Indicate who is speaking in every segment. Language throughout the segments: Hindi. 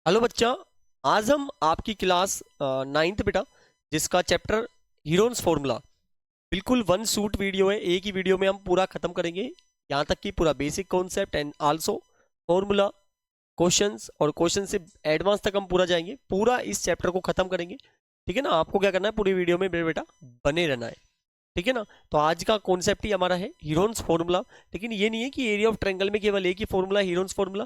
Speaker 1: हेलो बच्चा। आज हम आपकी क्लास नाइन्थ बेटा, जिसका चैप्टर हीरोन्स फॉर्मूला, बिल्कुल वन शूट वीडियो है। एक ही वीडियो में हम पूरा खत्म करेंगे, यहाँ तक कि पूरा basic concept and also formula, questions और क्वेश्चन से एडवांस तक हम पूरा जाएंगे, पूरा इस चैप्टर को खत्म करेंगे। ठीक है ना। आपको क्या करना है, पूरी वीडियो में मेरे बेटा बने रहना है। ठीक है ना। तो आज का कॉन्सेप्ट ही हमारा है हीरोन्स फॉर्मूला। लेकिन ये नहीं है कि एरिया ऑफ ट्रायंगल में केवल एक ही फॉर्मूला हीरोन्स फॉर्मूला।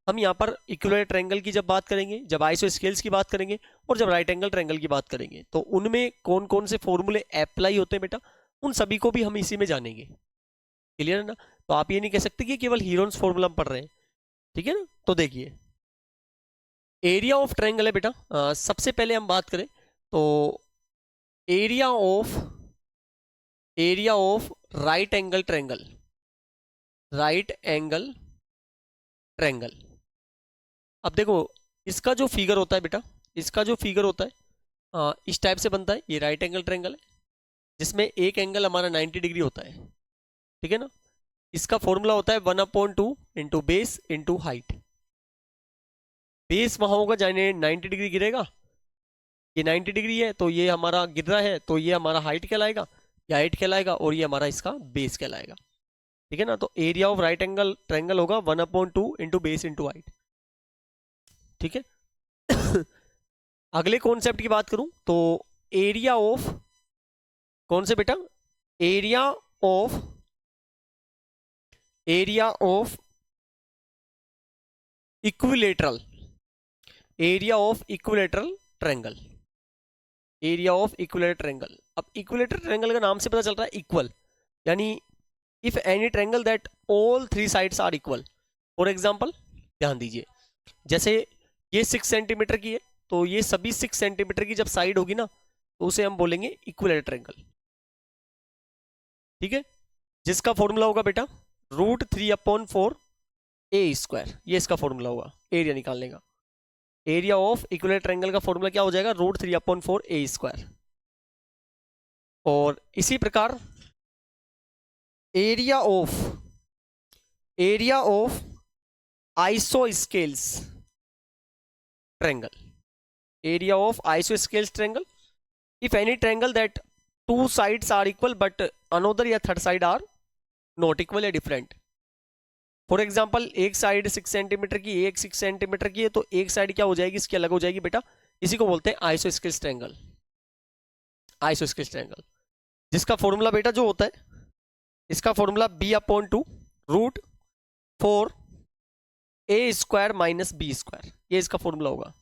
Speaker 1: हम यहाँ पर इक्विलेटरल ट्रायंगल की जब बात करेंगे, जब आइसो स्केल्स की बात करेंगे और जब राइट एंगल ट्रायंगल की बात करेंगे, तो उनमें कौन कौन से फॉर्मूले अप्लाई होते हैं बेटा, उन सभी को भी हम इसी में जानेंगे। क्लियर है ना। तो आप ये नहीं कह सकते कि केवल हीरोन्स फॉर्मूला हम पढ़ रहे हैं। ठीक है ना। तो देखिए, एरिया ऑफ ट्रायंगल है बेटा। सबसे पहले हम बात करें तो area of right angle triangle, right angle triangle. अब देखो, इसका जो फिगर होता है बेटा, इसका जो फिगर होता है इस टाइप से बनता है। ये राइट एंगल ट्रायंगल है जिसमें एक एंगल हमारा 90 डिग्री होता है। ठीक है ना। इसका फॉर्मूला होता है 1/2 into base into height. Base वहां होगा जाने 90 डिग्री गिरेगा, ये 90 डिग्री है तो ये हमारा गिर रहा है, तो ये हमारा हाइट कहलाएगा, या हाइट कहलाएगा, और ये हमारा इसका बेस कहलाएगा। ठीक है ना। तो area of right angle triangle होगा 1/2 इंटू बेस इंटू हाइट। ठीक है। अगले कॉन्सेप्ट की बात करूं तो एरिया ऑफ, कौन से बेटा, area of, area of equilateral, area of equilateral triangle, area of equilateral triangle. अब इक्विलेटरल ट्रायंगल का नाम से पता चल रहा है इक्वल, यानी if any triangle that all three sides are equal. For example ध्यान दीजिए, जैसे ये 6 सेंटीमीटर की है, तो ये सभी 6 सेंटीमीटर की जब साइड होगी ना, तो उसे हम बोलेंगे इक्विलेटरल ट्रायंगल। ठीक है। जिसका फॉर्मूला होगा बेटा √3/4 ए स्क्वायर, ये इसका फॉर्मूला होगा एरिया निकालने का। एरिया ऑफ इक्विलेटरल ट्रायंगल का फॉर्मूला क्या हो जाएगा, √3/4 ए स्क्वायर। और इसी प्रकार area of, area of isosceles triangle, area of isosceles triangle, if any triangle that two sides are equal but another या third side are not equal या डिफरेंट। फॉर एग्जाम्पल एक साइड 6 सेंटीमीटर की, एक 6 सेंटीमीटर की है, तो एक साइड क्या हो जाएगी, इसकी अलग हो जाएगी बेटा। इसी को बोलते हैं आइसोस्केल्स ट्रायंगल, आइसोस्केल्स ट्रायंगल। जिसका फॉर्मूला बेटा जो होता है, इसका फॉर्मूला b/2 √4 ए स्क्वायर माइनस बी स्क्वायर, ये इसका फॉर्मूला होगा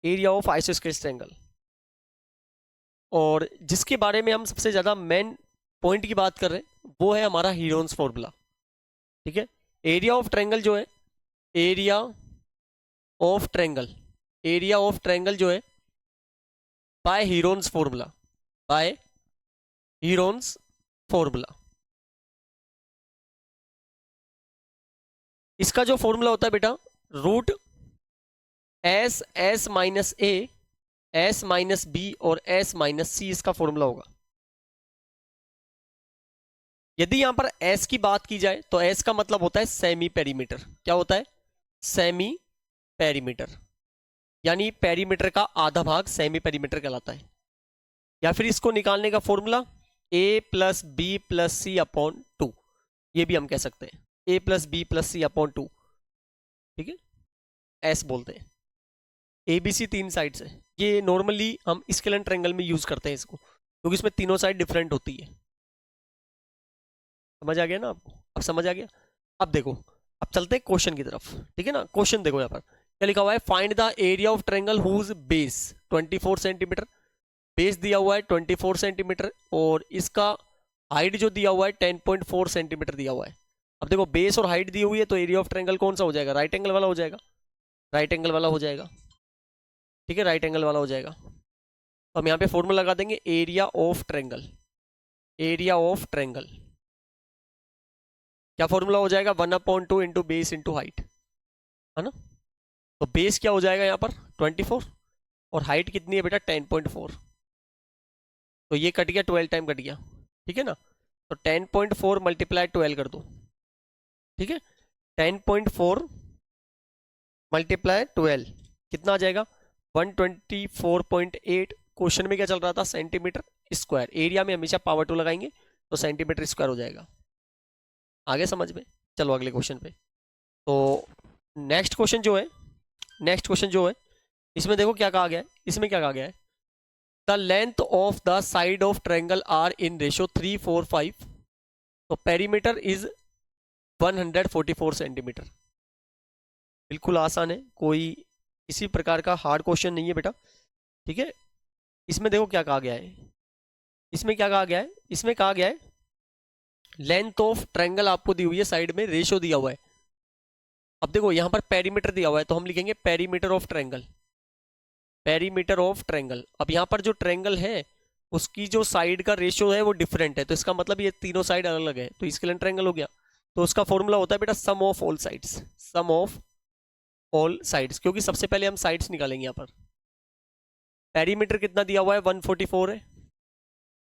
Speaker 1: एरिया ऑफ आइसोस्केल्स ट्रायंगल। और जिसके बारे में हम सबसे ज्यादा मेन पॉइंट की बात कर रहे हैं, वो है हमारा हीरोन्स फॉर्मूला। ठीक है। एरिया ऑफ ट्रायंगल जो है, area of triangle, area of triangle जो है by Heron's formula, by Heron's formula. इसका जो फॉर्मूला होता है बेटा रूट एस माइनस ए, एस माइनस बी और एस माइनस सी, इसका फॉर्मूला होगा। यदि यहां पर एस की बात की जाए तो एस का मतलब होता है सेमी पेरीमीटर। क्या होता है, सेमी पेरीमीटर, यानी पेरीमीटर का आधा भाग सेमी पेरीमीटर कहलाता है। या फिर इसको निकालने का formula a plus B plus c upon 2, ये भी हम कह सकते हैं a plus B plus c upon 2। ठीक है। एस बोलते हैं। ABC 3 साइड्स है, ये नॉर्मली हम स्केलन ट्रायंगल में यूज करते हैं इसको, क्योंकि इसमें तीनों साइड डिफरेंट होती है। समझ आ गया ना आपको, अब समझ आ गया। अब देखो, अब चलते हैं क्वेश्चन की तरफ। ठीक है ना। क्वेश्चन देखो यहाँ पर क्या लिखा हुआ है, find the area of triangle whose base 24 centimetre. Base दिया हुआ है 24 सेंटीमीटर और इसका हाइट जो दिया हुआ है 10.4 सेंटीमीटर दिया हुआ है। अब देखो, बेस और हाइट दी हुई है, तो एरिया ऑफ ट्रायंगल कौन सा हो जाएगा, राइट एंगल वाला हो जाएगा, राइट एंगल वाला हो जाएगा। ठीक है, राइट एंगल वाला हो जाएगा। तो हम यहाँ पे फॉर्मूला लगा देंगे area of triangle, area of triangle क्या फॉर्मूला हो जाएगा, 1/2 इंटू बेस इंटू हाइट, है ना। तो बेस क्या हो जाएगा यहाँ पर 24 और हाइट कितनी है बेटा 10.4, तो ये कट गया, 12 टाइम कट गया। ठीक है ना। तो 10.4 मल्टीप्लाई 12 कर दो। ठीक है। 10.4 मल्टीप्लाई 12 कितना आ जाएगा 124.8। क्वेश्चन में क्या चल रहा था सेंटीमीटर स्क्वायर, एरिया में हमेशा पावर 2 लगाएंगे तो सेंटीमीटर स्क्वायर हो जाएगा। आगे समझ में। चलो अगले क्वेश्चन पे। तो नेक्स्ट क्वेश्चन जो है इसमें देखो क्या कहा गया है, इसमें क्या कहा गया है, the length of the side of triangle are in ratio 3, 4, 5, तो पेरीमीटर इज 144 सेंटीमीटर। बिल्कुल आसान है, कोई किसी प्रकार का हार्ड क्वेश्चन नहीं है बेटा, ठीक है। इसमें देखो क्या कहा गया है, इसमें क्या कहा गया है, इसमें कहा गया है लेंथ ऑफ ट्रायंगल आपको दी हुई है, साइड में रेशियो दिया हुआ है। अब देखो यहाँ पर पेरीमीटर दिया हुआ है तो हम लिखेंगे perimeter of triangle, perimeter of triangle. अब यहाँ पर जो ट्रायंगल है उसकी जो साइड का रेशियो है वो डिफरेंट है, तो इसका मतलब ये तीनों साइड अलग अलग है, तो इसके लिए ट्रायंगल हो गया। तो उसका फॉर्मूला होता है बेटा sum of all sides, sum of all sides, क्योंकि सबसे पहले हम साइड्स निकालेंगे। यहाँ पर पेरीमीटर कितना दिया हुआ है 144 है,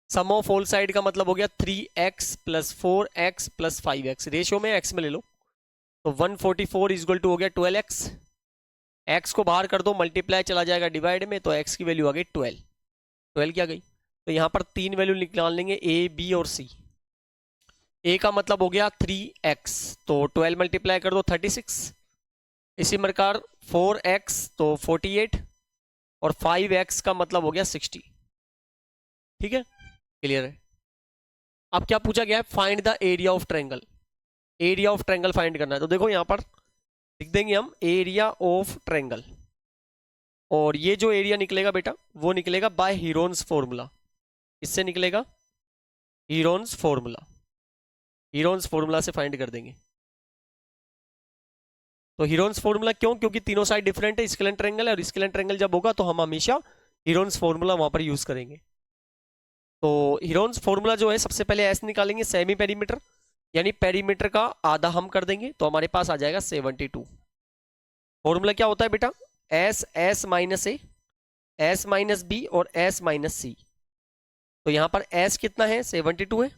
Speaker 1: सम ऑफ ऑल साइड का मतलब हो गया 3x + 4x + 5x, रेशियो में x में ले लो, तो 144 इक्वल टू हो गया 12x, x को बाहर कर दो मल्टीप्लाई चला जाएगा डिवाइड में, तो x की वैल्यू आ गई 12 क्या गई। तो यहाँ पर 3 वैल्यू निकाल लेंगे a, b और c। a का मतलब हो गया 3x, तो 12 मल्टीप्लाई कर दो 36, इसी प्रकार 4x तो 48 और 5x का मतलब हो गया 60। ठीक है, क्लियर है। अब क्या पूछा गया है, find the area of triangle, area of triangle find करना है। तो देखो यहाँ पर लिख देंगे हम एरिया ऑफ ट्रायंगल, और ये जो एरिया निकलेगा बेटा वो निकलेगा बाय हीरोन्स फॉर्मूला। इससे निकलेगा हीरोन्स फॉर्मूला, हीरोन्स फॉर्मूला से फाइंड कर देंगे। तो हीरोन्स फॉर्मूला क्यों, क्योंकि तीनों साइड डिफरेंट है, स्केलेन ट्रायंगल है, और स्केलेन ट्रायंगल जब होगा तो हम हमेशा हीरोन्स फॉर्मूला वहां पर यूज करेंगे। तो हीरोन्स फॉर्मूला जो है सबसे पहले एस निकालेंगे, सेमी पेरीमीटर, यानी पेरीमीटर का आधा हम कर देंगे, तो हमारे पास आ जाएगा 72। फॉर्मूला क्या होता है बेटा, एस, एस माइनस ए, एस माइनस बी और एस माइनस सी। तो यहाँ पर एस कितना है 72 है,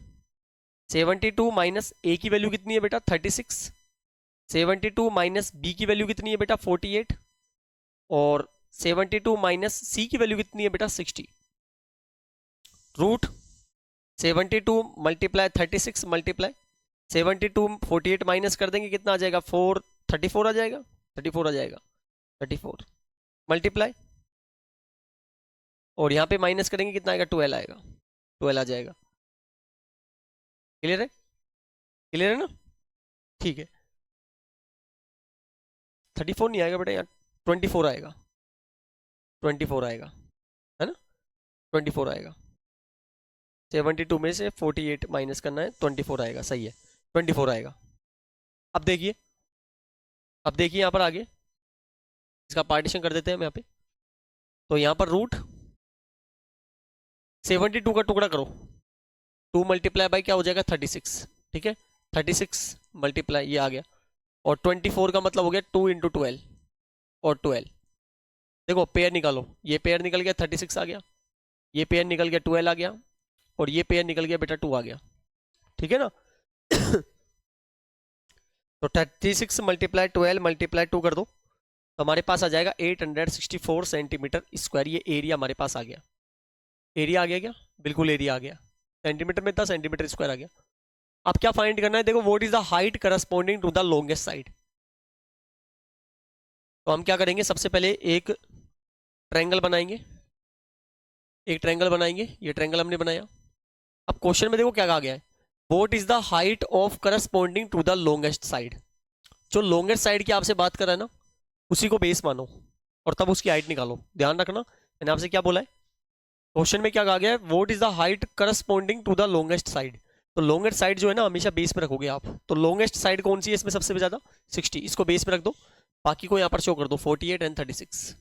Speaker 1: 72 माइनस ए की वैल्यू कितनी है बेटा 36, 72 माइनस बी की वैल्यू कितनी है बेटा 48, और 72 माइनस सी की वैल्यू कितनी है बेटा 60। रूट 72 मल्टीप्लाई 36 मल्टीप्लाई 72, 48 माइनस कर देंगे कितना आ जाएगा 34 आ जाएगा, 34 आ जाएगा, 34 मल्टीप्लाई, और यहाँ पे माइनस करेंगे कितना आएगा 12 आएगा, 12 आ जाएगा। क्लियर है, क्लियर है ना, ठीक है। 34 नहीं आएगा बेटा, यहाँ 24 आएगा, 24 आएगा, है ना, 24 आएगा। 72 में से 48 माइनस करना है, 24 आएगा, सही है 24 आएगा। अब देखिए, अब देखिए यहाँ पर आगे इसका पार्टीशन कर देते हैं हम यहाँ पे। तो यहाँ पर रूट 72 का टुकड़ा करो, 2 मल्टीप्लाई बाई क्या हो जाएगा 36, ठीक है, 36 मल्टीप्लाई ये आ गया, और 24 का मतलब हो गया 2 × 12 और 12। देखो पेयर निकालो, ये पेयर निकल गया 36 आ गया, ये पेयर निकल गया 12 आ गया, और ये पेयर निकल गया बेटा 2 आ गया, ठीक है ना। तो 36 मल्टीप्लाई 12 मल्टीप्लाई 2 कर दो, तो हमारे पास आ जाएगा 864 सेंटीमीटर स्क्वायर। ये एरिया हमारे पास आ गया, एरिया आ गया क्या, बिल्कुल एरिया आ गया, सेंटीमीटर में था, सेंटीमीटर स्क्वायर आ गया। अब क्या फाइंड करना है, देखो what is the height corresponding to the longest side. तो हम क्या करेंगे, सबसे पहले एक ट्रायंगल बनाएंगे, एक ट्रायंगल बनाएंगे, ये ट्रायंगल हमने बनाया। अब क्वेश्चन में देखो क्या कहा गया है, what is the height of corresponding to the longest side. जो लॉन्गेस्ट साइड की आपसे बात कर रहा है ना, उसी को बेस मानो और तब उसकी हाइट निकालो। ध्यान रखना मैंने आपसे क्या बोला है, क्वेश्चन में क्या कहा गया है, what is the height corresponding to the longest side. तो लॉन्गेस्ट साइड जो है ना हमेशा बेस में रखोगे आप। तो लॉन्गेस्ट साइड कौन सी है इसमें सबसे ज्यादा 60, इसको बेस में रख दो, बाकी को यहाँ पर शो कर दो 48 एंड 36।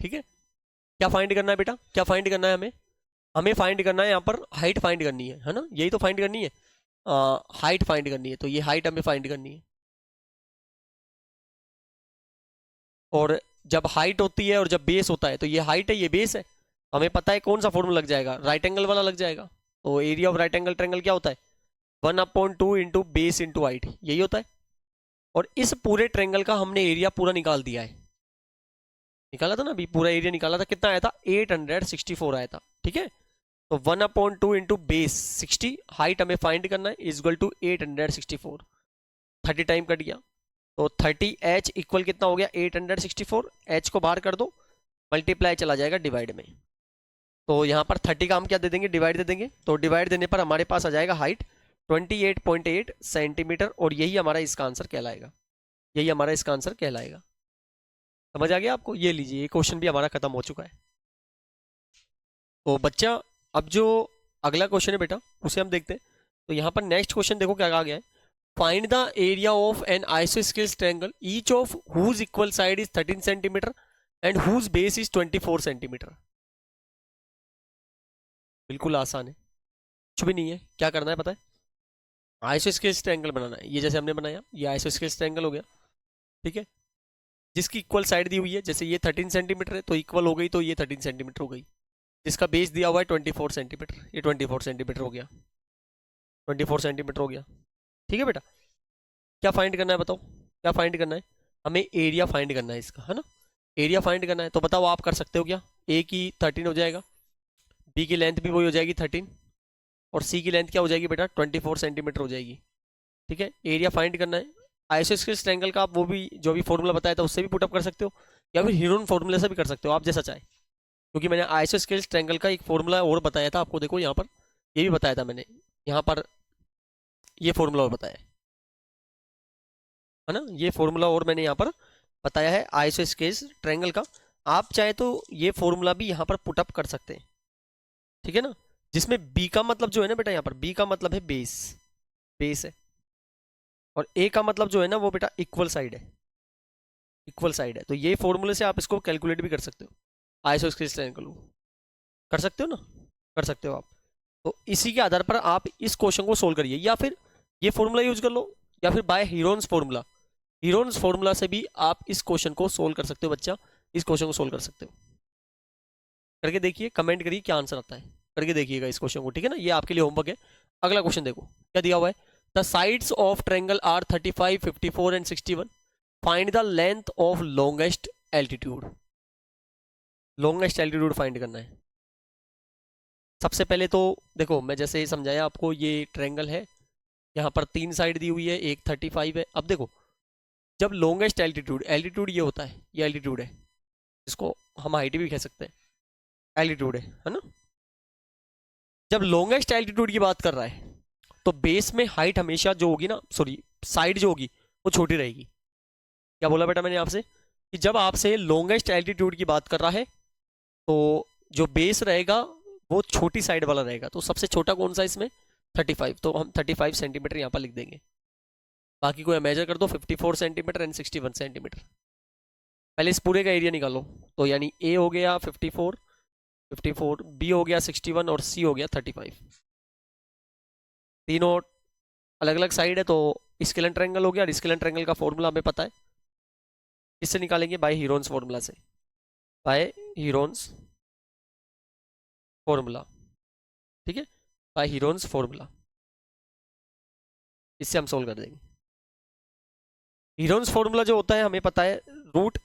Speaker 1: ठीक है, क्या फाइंड करना है बेटा, क्या फाइंड करना है हमें, हमें फाइंड करना है यहाँ पर हाइट फाइंड करनी है ना, यही तो फाइंड करनी है, हाइट फाइंड करनी है। तो ये हाइट हमें फाइंड करनी है, और जब हाइट होती है और जब बेस होता है, तो ये हाइट है ये बेस है, हमें पता है कौन सा फॉर्मूला लग जाएगा, राइट एंगल वाला लग जाएगा। तो area of right angle triangle क्या होता है 1/2 इंटू बेस इंटू हाइट, यही होता है। और इस पूरे ट्रेंगल का हमने एरिया पूरा निकाल दिया है, निकाला था ना अभी, पूरा एरिया निकाला था, कितना आया था 864 आया था, ठीक है। तो 1/2 इंटू बेस 60, हाइट हमें फाइंड करना है, is equal to 864, 30 time cut गया, तो 30h इक्वल कितना हो गया 864, h को बाहर कर दो, मल्टीप्लाई चला जाएगा डिवाइड में, तो यहाँ पर 30 का हम क्या दे देंगे डिवाइड दे देंगे, तो डिवाइड देने पर हमारे पास आ जाएगा हाइट 28.8 सेंटीमीटर, और यही हमारा इसका आंसर कहलाएगा, यही हमारा इसका आंसर कहलाएगा। समझ आ गया आपको? ये लीजिए, ये क्वेश्चन भी हमारा खत्म हो चुका है। तो बच्चा अब जो अगला क्वेश्चन है बेटा उसे हम देखते हैं। तो यहाँ पर नेक्स्ट क्वेश्चन देखो क्या कहा गया है, find the area of an isosceles triangle each of whose equal side is 13 centimetre and whose base is 24 centimetre. बिल्कुल आसान है, कुछ भी नहीं है, क्या करना है पता है, आइसोस्केल्स ट्रायंगल बनाना है। ये जैसे हमने बनाया, ये आइसोस्केल्स ट्रायंगल हो गया, ठीक है, जिसकी इक्वल साइड दी हुई है, जैसे ये 13 सेंटीमीटर है तो इक्वल हो गई, तो ये 13 सेंटीमीटर हो गई, जिसका बेस दिया हुआ है 24 सेंटीमीटर, ये 24 सेंटीमीटर हो गया, 24 सेंटीमीटर हो गया, ठीक है बेटा। क्या फाइंड करना है बताओ, क्या फाइंड करना है, हमें एरिया फाइंड करना है इसका, है ना, एरिया फाइंड करना है। तो बताओ आप कर सकते हो क्या, ए की 13 हो जाएगा, बी की लेंथ भी वही हो जाएगी 13, और सी की लेंथ क्या हो जाएगी बेटा 24 सेंटीमीटर हो जाएगी, ठीक है। एरिया फाइंड करना है, आइसोस्केल्स ट्रायंगल का आप वो भी जो भी फॉर्मूला बताया था उससे भी पुटअप कर सकते हो, या फिर हीरोन फॉर्मूले से भी कर सकते हो, आप जैसा चाहे, क्योंकि मैंने आइसोस्केल्स ट्रायंगल का एक फॉर्मूला और बताया था आपको, देखो यहाँ पर ये भी बताया था मैंने, यहाँ पर ये फॉर्मूला और बताया है ना, ये फॉर्मूला और मैंने यहाँ पर बताया है आइसोस्केल्स ट्रायंगल का, आप चाहे तो ये फॉर्मूला भी यहाँ पर पुटअप कर सकते हैं, ठीक है ना, जिसमें बी का मतलब जो है ना बेटा, यहाँ पर बी का मतलब है बेस, बेस है, और ए का मतलब जो है ना वो बेटा इक्वल साइड है, इक्वल साइड है, तो ये फॉर्मूले से आप इसको कैलकुलेट भी कर सकते हो, आइसोस्केल्स ट्रायंगल को कर सकते हो ना, कर सकते हो आप। तो इसी के आधार पर आप इस क्वेश्चन को सोल्व करिए, या फिर ये फॉर्मूला यूज कर लो, या फिर by Heron's formula, Heron's formula से भी आप इस क्वेश्चन को सोल्व कर सकते हो बच्चा, इस क्वेश्चन को सोल्व कर सकते हो, करके देखिए, कमेंट करिए क्या आंसर आता है, करके देखिएगा इस क्वेश्चन को, ठीक है ना, ये आपके लिए होमवर्क है। अगला क्वेश्चन देखो क्या दिया हुआ है, the sides of triangle are 35, 54 and 61, find the length of longest altitude, longest altitude find करना है। सबसे पहले तो देखो मैं जैसे समझाया आपको, ये ट्रायंगल है, यहाँ पर 3 साइड दी हुई है, एक 35 है। अब देखो जब लॉन्गेस्ट एल्टीट्यूड, एल्टीट्यूड ये होता है, ये एल्टीट्यूड है, इसको हम हाइट भी कह सकते हैं, एल्टीट्यूड है ना, जब लॉन्गेस्ट एल्टीट्यूड की बात कर रहा है तो बेस में हाइट हमेशा जो होगी ना, सॉरी साइड जो होगी वो छोटी रहेगी। क्या बोला बेटा मैंने आपसे कि जब आपसे लॉन्गेस्ट एल्टीट्यूड की बात कर रहा है तो जो बेस रहेगा वो छोटी साइड वाला रहेगा, तो सबसे छोटा कौन सा इसमें 35, तो हम 35 सेंटीमीटर यहाँ पर लिख देंगे, बाकी को मेजर कर दो 54 सेंटीमीटर एंड 61 सेंटीमीटर। पहले इस पूरे का एरिया निकालो, तो यानी ए हो गया 54, बी हो गया 61 और सी हो गया 35, तीनों अलग अलग साइड है, तो स्केलन ट्रायंगल हो गया, और स्केलन ट्रायंगल का फॉर्मूला हमें पता है, इससे निकालेंगे बाय हीरोन्स फॉर्मूला से, बाय हीरोन्स फॉर्मूला, ठीक है, बाय हीरोन्स फॉर्मूला, इससे हम सोल्व कर देंगे। हीरोन्स फॉर्मूला जो होता है हमें पता है, रूट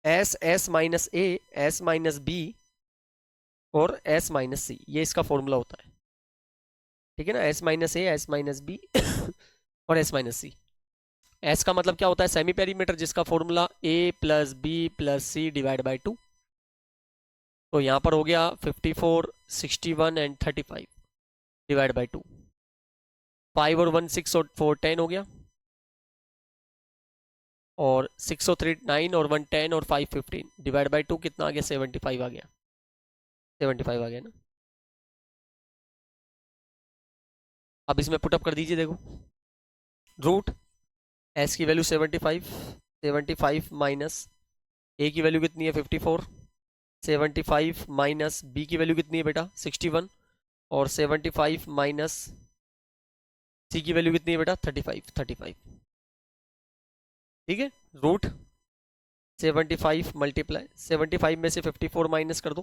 Speaker 1: एस माइनस ए, एस माइनस बी और एस माइनस सी, ये इसका फॉर्मूला होता है, ठीक है ना, एस माइनस ए, एस माइनस बी और एस माइनस सी। एस का मतलब क्या होता है सेमी पेरीमीटर, जिसका formula a plus B plus C divide by 2, तो यहाँ पर हो गया 54, 61 एंड 35 डिवाइड बाई 2, 5 और 1 6 और 4 10 हो गया, और 6 और 3 9 और 1 10 और 5 15 डिवाइड बाई 2 कितना आ गया 75 आ गया, 75 आ गया ना। अब इसमें पुटअप कर दीजिए, देखो रूट एस की वैल्यू 75 माइनस ए की वैल्यू कितनी है 54, 75 माइनस बी की वैल्यू कितनी है बेटा 61, और 75 माइनस सी की वैल्यू कितनी है बेटा 35, ठीक है। रूट 75 मल्टीप्लाई 75 में से 54 माइनस कर दो,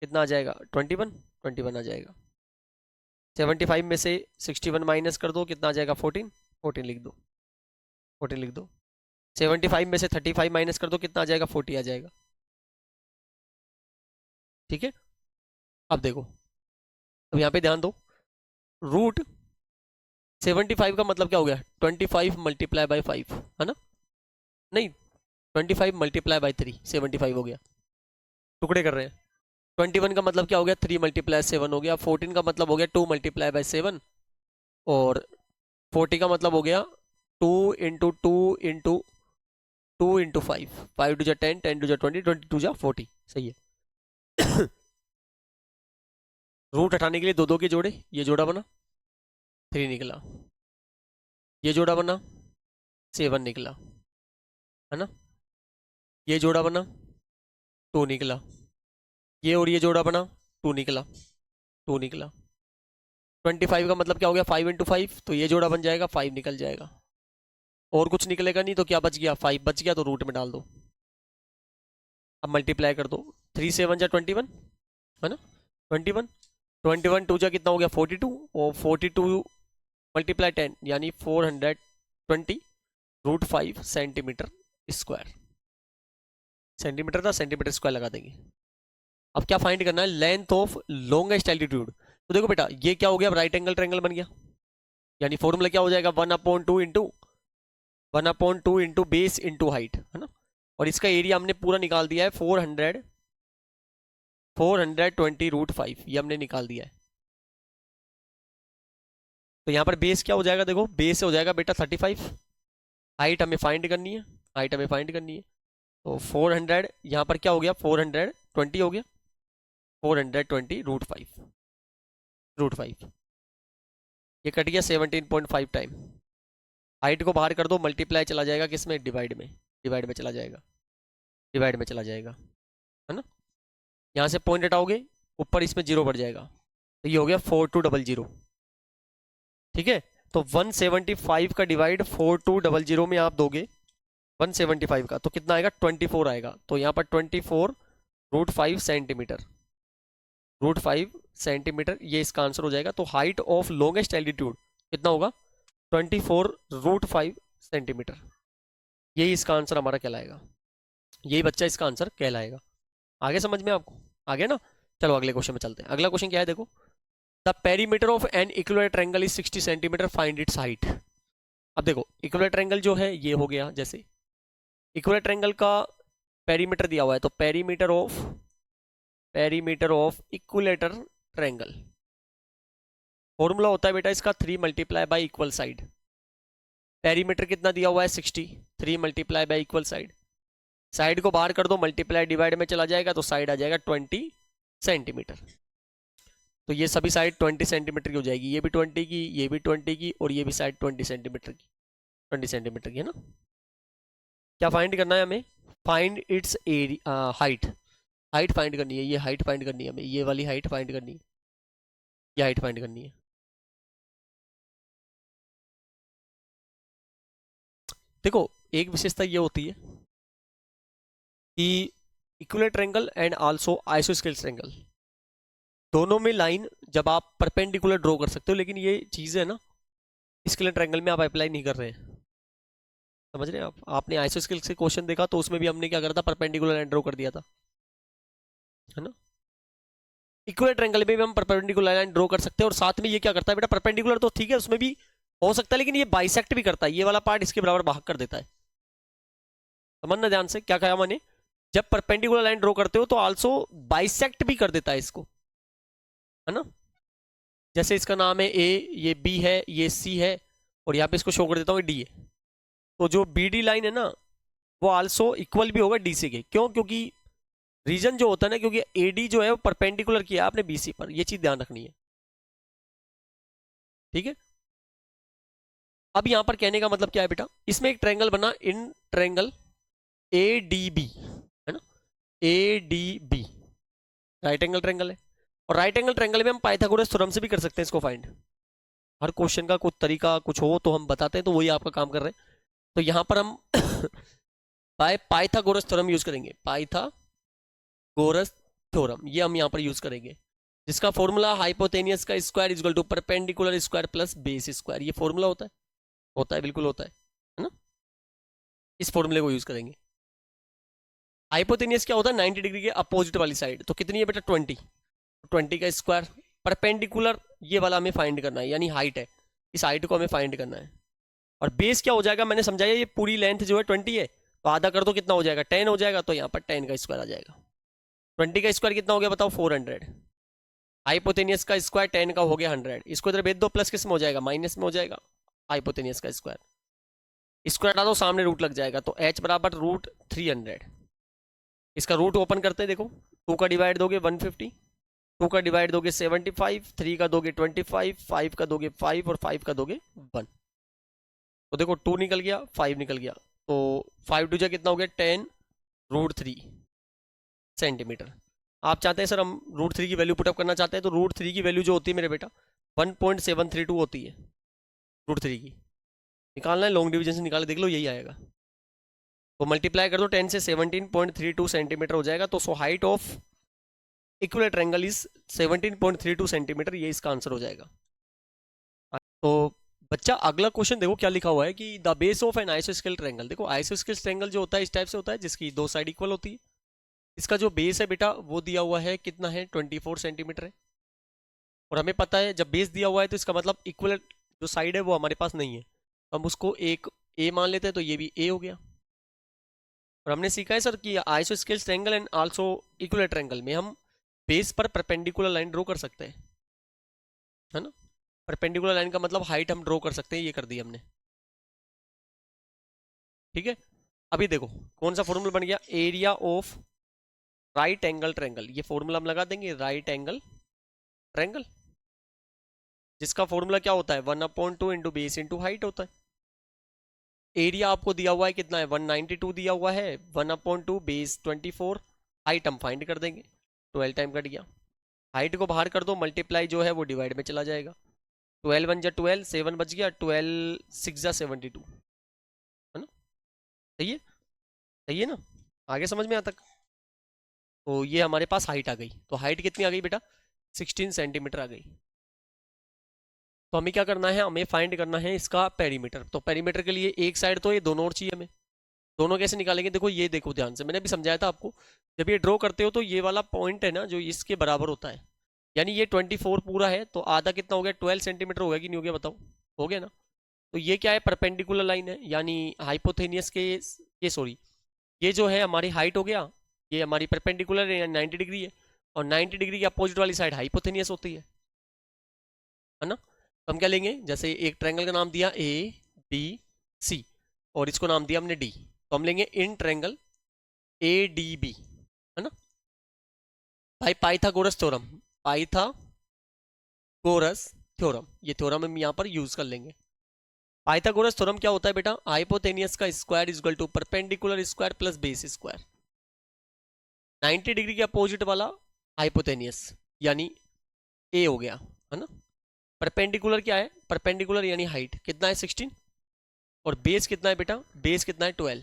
Speaker 1: कितना आ जाएगा 21 आ जाएगा, 75 में से 61 माइनस कर दो, कितना आ जाएगा 14 लिख दो, 14 लिख दो। 75 में से 35 माइनस कर दो, कितना आ जाएगा? 40 आ जाएगा। ठीक है, अब देखो, अब यहाँ पे ध्यान दो, रूट 75 का मतलब क्या हो गया? 25 मल्टीप्लाई बाई 5, है ना? नहीं, 25 मल्टीप्लाई बाई 3, 75 हो गया। टुकड़े कर रहे हैं। 21 का मतलब क्या हो गया? 3 मल्टीप्लाई 7 हो गया। 14 का मतलब हो गया 2 मल्टीप्लाई बाई 7, और 40 का मतलब हो गया 2 इंटू 2 इंटू 2 इंटू 5, 5 टू जा 10, 10 टू जा 20, 20 टू जा 40। सही है। रूट हटाने के लिए दो दो के जोड़े, ये जोड़ा बना 3 निकला, ये जोड़ा बना 7 निकला, है ना? ये जोड़ा बना 2 निकला, ये और ये जोड़ा बना 2 निकला, 2 निकला। 25 का मतलब क्या हो गया? 5 इंटू 5, तो ये जोड़ा बन जाएगा, 5 निकल जाएगा। और कुछ निकलेगा नहीं, तो क्या बच गया? 5 बच गया, तो रूट में डाल दो। अब मल्टीप्लाई कर दो, 3 7 जा 21, है ना? 21, 21 2 जा कितना हो गया? 42, और 42 मल्टीप्लाई 10 यानी 420 रूट 5 सेंटीमीटर स्क्वायर। सेंटीमीटर था, सेंटीमीटर स्क्वायर लगा देंगे। अब क्या फाइंड करना है? Length of longest altitude. तो देखो बेटा, ये क्या हो गया? राइट एंगल ट्रायंगल बन गया, यानी फॉर्मूला क्या हो जाएगा? 1/2 into 1/2 into base into height, है ना? और इसका एरिया हमने पूरा निकाल दिया है 420 रूट 5, ये हमने निकाल दिया है। तो यहाँ पर बेस क्या हो जाएगा? देखो, बेस हो जाएगा बेटा 35, हाइट हमें फाइंड करनी है, हाइट हमें फाइंड करनी है। तो 400 यहाँ पर क्या हो गया? 420 हो गया, 420 रूट 5 ये कट गया 17.5 टाइम। हाइट को बाहर कर दो, मल्टीप्लाई चला जाएगा किसमें? डिवाइड में, डिवाइड में चला जाएगा, डिवाइड में चला जाएगा, है ना? यहाँ से पॉइंट हटाओगे, ऊपर इसमें 0 बढ़ जाएगा, तो ये हो गया 4200। ठीक है, तो 175 का डिवाइड 4200 में आप दोगे 175 का, तो कितना आएगा? 24 आएगा। तो यहाँ पर 24 रूट 5 सेंटीमीटर, रूट 5 सेंटीमीटर, ये इसका आंसर हो जाएगा। तो हाइट ऑफ लॉन्गेस्ट एल्टीट्यूड कितना होगा? 24 रूट 5 सेंटीमीटर। यही इसका आंसर हमारा कहलाएगा, यही बच्चा इसका आंसर कहलाएगा। आगे समझ में आपको? आगे ना? चलो अगले क्वेश्चन में चलते हैं। अगला क्वेश्चन क्या है? देखो, the perimeter of an equilateral triangle is 60 centimetre, find its height. अब देखो, इक्विलर ट्रायंगल जो है ये हो गया, जैसे इक्विलर ट्रायंगल का पेरीमीटर दिया हुआ है, तो perimeter of equilateral triangle, formula होता है बेटा इसका 3 multiply by equal side. Perimeter कितना दिया हुआ है? 60, 3 multiply by equal side. Side को बाहर कर दो, मल्टीप्लाई डिवाइड में चला जाएगा, तो साइड आ जाएगा 20 सेंटीमीटर। तो ये सभी साइड 20 सेंटीमीटर की हो जाएगी, ये भी 20 की, ये भी 20 की, और ये भी साइड 20 सेंटीमीटर की, 20 सेंटीमीटर की, है ना? क्या फाइंड करना है हमें? Find its area, height, height find करनी है, ये हाइट फाइंड करनी है हमें, ये वाली हाइट फाइंड करनी है, ये हाइट फाइंड करनी है। देखो, एक विशेषता ये होती है कि equilateral triangle and also isosceles triangle, दोनों में लाइन जब आप परपेंडिकुलर ड्रॉ कर सकते हो, लेकिन ये चीज़ है ना, स्केलेटल ट्रायंगल में आप अप्लाई नहीं कर रहे हैं। समझ रहे हैं आप? आपने आइसोस्केलेस से क्वेश्चन देखा, तो उसमें भी हमने क्या करा था? परपेंडिकुलर लाइन ड्रॉ कर दिया था, है ना? इक्विलेटरल ट्रायंगल में भी हम परपेंडिकुलर लाइन ड्रॉ कर सकते हैं, और साथ में ये क्या करता है बेटा? परपेंडिकुलर तो ठीक है, उसमें भी हो सकता है, लेकिन ये बाइसेक्ट भी करता है, ये वाला पार्ट इसके बराबर भाग कर देता है। समझना ध्यान से, क्या कहा मैंने? जब परपेंडिकुलर लाइन ड्रॉ करते हो तो आल्सो बाइसेक्ट भी कर देता है इसको, है ना? जैसे इसका नाम है ए, ये बी है, ये सी है, और यहाँ पे इसको शो कर देता हूँ डी है। तो जो बी डी लाइन है ना, वो आल्सो इक्वल भी होगा डी सी के। क्यों? क्योंकि रीजन जो होता है ना, क्योंकि ए डी जो है वो परपेंडिकुलर किया है आपने बी सी पर, ये चीज ध्यान रखनी है। ठीक है, अब यहां पर कहने का मतलब क्या है बेटा? इसमें एक ट्रायंगल बना, in triangle A D B, है ना? A D B right angle triangle है, और राइट एंगल ट्रायंगल में हम पाइथागोरस थ्योरम से भी कर सकते हैं इसको फाइंड। हर क्वेश्चन का कुछ तरीका कुछ हो तो हम बताते हैं, तो वही आपका काम कर रहे हैं। तो यहां पर हम बाय पाइथागोरस थ्योरम यूज करेंगे, पाइथागोरस थ्योरम ये हम यहां पर यूज करेंगे, जिसका फॉर्मूला हाइपोटेनियस का square is equal to perpendicular square plus base square. ये फॉर्मूला होता है बिल्कुल होता है ना? इस फॉर्मूले को यूज करेंगे। हाइपोटेनियस क्या होता है, 90 डिग्री के अपोजिट वाली साइड। तो कितनी है बेटा 20, 20 का स्क्वायर। परपेंडिकुलर ये वाला हमें फाइंड करना है, यानी हाइट है, इस हाइट को हमें फाइंड करना है। और बेस क्या हो जाएगा, मैंने समझाया ये पूरी लेंथ जो है 20 है, तो आधा कर दो कितना हो जाएगा 10 हो जाएगा, तो यहाँ पर 10 का स्क्वायर आ जाएगा। 20 का स्क्वायर कितना हो गया बताओ 400। हाइपोटेनियस का स्क्वायर 10 का हो गया 100, इसको इधर भेज दो, प्लस किस में हो जाएगा, माइनस में हो जाएगा। हाइपोटेनियस का स्क्वायर स्क्वायर डालो, सामने रूट लग जाएगा, तो h बराबर रूट 300। इसका रूट ओपन करते हैं, देखो 2 का डिवाइड दोगे 150, 2 का डिवाइड दोगे 75, 3 का दोगे 25, 5 का दोगे 5 और 5 का दोगे 1। तो देखो 2 निकल गया 5 निकल गया, तो 5 टू जा कितना हो गया 10 रूट 3 सेंटीमीटर। आप चाहते हैं सर हम रूट 3 की वैल्यू पुटअप करना चाहते हैं, तो रूट 3 की वैल्यू जो होती है मेरे बेटा 1.732 होती है रूट 3 की। निकालना है, लॉन्ग डिवीजन से निकाले देख लो, यही आएगा। तो मल्टीप्लाई कर दो 10 से 17.32 सेंटीमीटर हो जाएगा। तो so height of equilateral triangle is 17.32 centimetre, ये इसका आंसर हो जाएगा। तो बच्चा अगला क्वेश्चन देखो क्या लिखा हुआ है कि द बेस ऑफ एन आइसोस्केल ट्रायंगल। देखो आइसोस्केल ट्रायंगल जो होता है इस टाइप से होता है जिसकी दो साइड इक्वल होती है। इसका जो बेस है बेटा वो दिया हुआ है कितना है 24 सेंटीमीटर है। और हमें पता है जब बेस दिया हुआ है तो इसका मतलब इक्वल जो साइड है वो हमारे पास नहीं है, हम उसको एक ए मान लेते हैं, तो ये भी ए हो गया। और हमने सीखा है सर कि आइसोस्केल triangle and also equilateral triangle में हम बेस पर परपेंडिकुलर लाइन ड्रॉ कर सकते हैं, है ना। परपेंडिकुलर लाइन का मतलब हाइट हम ड्रॉ कर सकते हैं, ये कर दी हमने, ठीक है। अभी देखो कौन सा फॉर्मूला बन गया, area of right angle triangle. ये फॉर्मूला हम लगा देंगे, राइट एंगल ट्रायंगल, जिसका फॉर्मूला क्या होता है 1/2 इंटू बेस इंटू हाइट होता है। एरिया आपको दिया हुआ है कितना है 192 दिया हुआ है, 1/2 बेस 24, हाइट हम फाइंड कर देंगे, 12 टाइम कट गया। हाइट को बाहर कर दो, मल्टीप्लाई जो है वो डिवाइड में चला जाएगा, 12 1 जा 12, 7 बच गया, 12 6 जा 72, है ना। सही है, सही है ना, आगे समझ में आता। तो ये हमारे पास हाइट आ गई, तो हाइट कितनी आ गई बेटा 16 सेंटीमीटर आ गई। तो हमें क्या करना है, हमें फाइंड करना है इसका पेरीमीटर। तो पेरीमीटर के लिए एक साइड तो ये दोनों और चाहिए हमें, दोनों कैसे निकालेंगे, देखो ये देखो ध्यान से, मैंने भी समझाया था आपको, जब ये ड्रॉ करते हो तो ये वाला पॉइंट है ना जो इसके बराबर होता है, यानी ये 24 पूरा है, तो आधा कितना हो गया 12 सेंटीमीटर हो गया कि नहीं हो गया बताओ, हो गया ना। तो ये क्या है परपेंडिकुलर लाइन है, यानी हाइपोथेनियस के, ये सॉरी, ये जो है हमारी हाइट हो गया, ये हमारी परपेंडिकुलर है 90 डिग्री है, और 90 डिग्री की अपोजिट वाली साइड हाइपोथेनियस होती है ना। तो हम क्या लेंगे, जैसे एक ट्रायंगल का नाम दिया ए बी सी और इसको नाम दिया हमने डी, तो हम लेंगे in triangle A D B, है ना। भाई पाइथागोरस थ्योरम, पाइथागोरस थ्योरम, ये थ्योरम हम यहाँ पर यूज कर लेंगे। पाइथागोरस थ्योरम क्या होता है बेटा, हाइपोटेनियस का square is equal to perpendicular square plus base square. 90 degree के अपोजिट वाला हाइपोटेनियस यानी ए हो गया, है ना। परपेंडिकुलर क्या है, परपेंडिकुलर यानी हाइट कितना है 16, और बेस कितना है बेटा, बेस कितना है 12।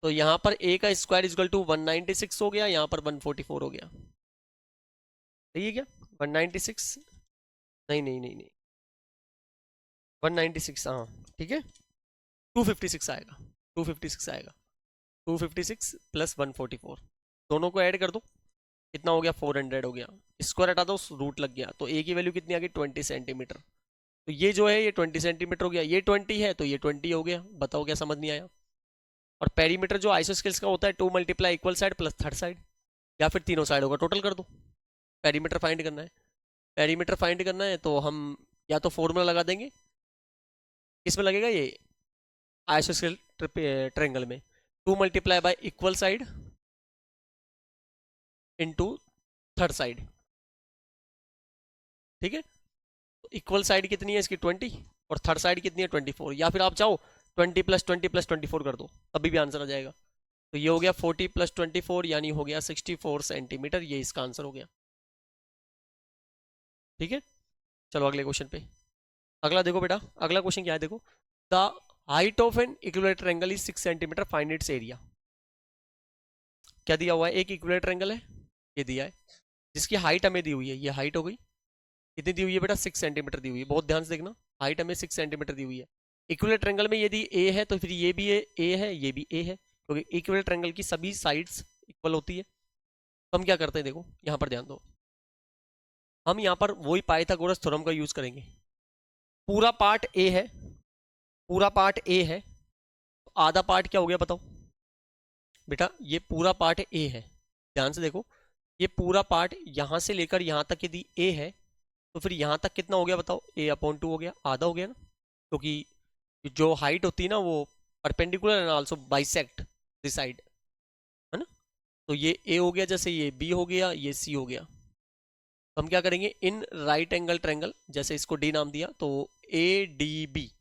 Speaker 1: तो यहाँ पर ए का स्क्वायर इज इक्वल टू 196 हो गया, यहाँ पर 144 हो गया, सही है क्या 196, नहीं नहीं नहीं नहीं 196, हाँ ठीक है, 256 आएगा, 256 आएगा, 256 प्लस 144, दोनों को ऐड कर दो, कितना हो गया 400 हो गया, स्क्वायर हटा दो रूट लग गया, तो ए की वैल्यू कितनी आ गई 20 सेंटीमीटर। तो ये जो है ये 20 सेंटीमीटर हो गया, ये 20 है तो ये 20 हो गया, बताओ क्या समझ नहीं आया। और पेरीमीटर जो आइसोस्केल्स का होता है 2 multiply equal side plus third side, या फिर तीनों साइड होगा, टोटल कर दो। पेरीमीटर फाइंड करना है, पेरीमीटर फाइंड करना है तो हम या तो फॉर्मूला लगा देंगे, किसमें लगेगा ये आइसोस्केल ट्रायंगल में, 2 multiply y equal side into third side, ठीक है। इक्वल साइड कितनी है इसकी 20 और थर्ड साइड कितनी है 24, या फिर आप चाहो 20 प्लस 20 प्लस 24 कर दो, तभी भी आंसर आ जाएगा। तो ये हो गया 40 प्लस 24 यानी हो गया 64 सेंटीमीटर, ये इसका आंसर हो गया, ठीक है। चलो अगले क्वेश्चन पे, अगला देखो बेटा, अगला क्वेश्चन क्या है देखो, the height of an equilateral triangle is 6 centimetre, find it's area. क्या दिया हुआ है, एक इक्विलेटरल ट्रायंगल है ये दिया है, जिसकी हाइट हमें दी हुई है, ये हाइट हो गई, कितनी दी हुई है बेटा 6 सेंटीमीटर दी हुई है, बहुत ध्यान से देखना, हाइट हमें 6 सेंटीमीटर दी हुई है। इक्विलेटरल ट्रायंगल में यदि ए है तो फिर ये भी ए है, ये भी ए है, क्योंकि इक्विलेटरल ट्रायंगल की सभी साइड्स इक्वल होती है। तो हम क्या करते हैं, देखो यहाँ पर ध्यान दो, हम यहाँ पर वही पाइथागोरस थ्योरम का यूज करेंगे। पूरा पार्ट ए है, पूरा पार्ट ए है, तो आधा पार्ट क्या हो गया बताओ बेटा, ये पूरा पार्ट ए है, ध्यान से देखो, ये पूरा पार्ट यहां से लेकर यहां तक यदि ए है तो फिर यहां तक कितना हो गया बताओ, a/2 हो गया, आधा हो गया ना, क्योंकि जो हाइट होती है ना वो perpendicular and also bisect this side, है ना। तो ये ए हो गया, जैसे ये बी हो गया, ये सी हो गया। तो हम क्या करेंगे, इन राइट एंगल ट्रायंगल, जैसे इसको डी नाम दिया, तो A D B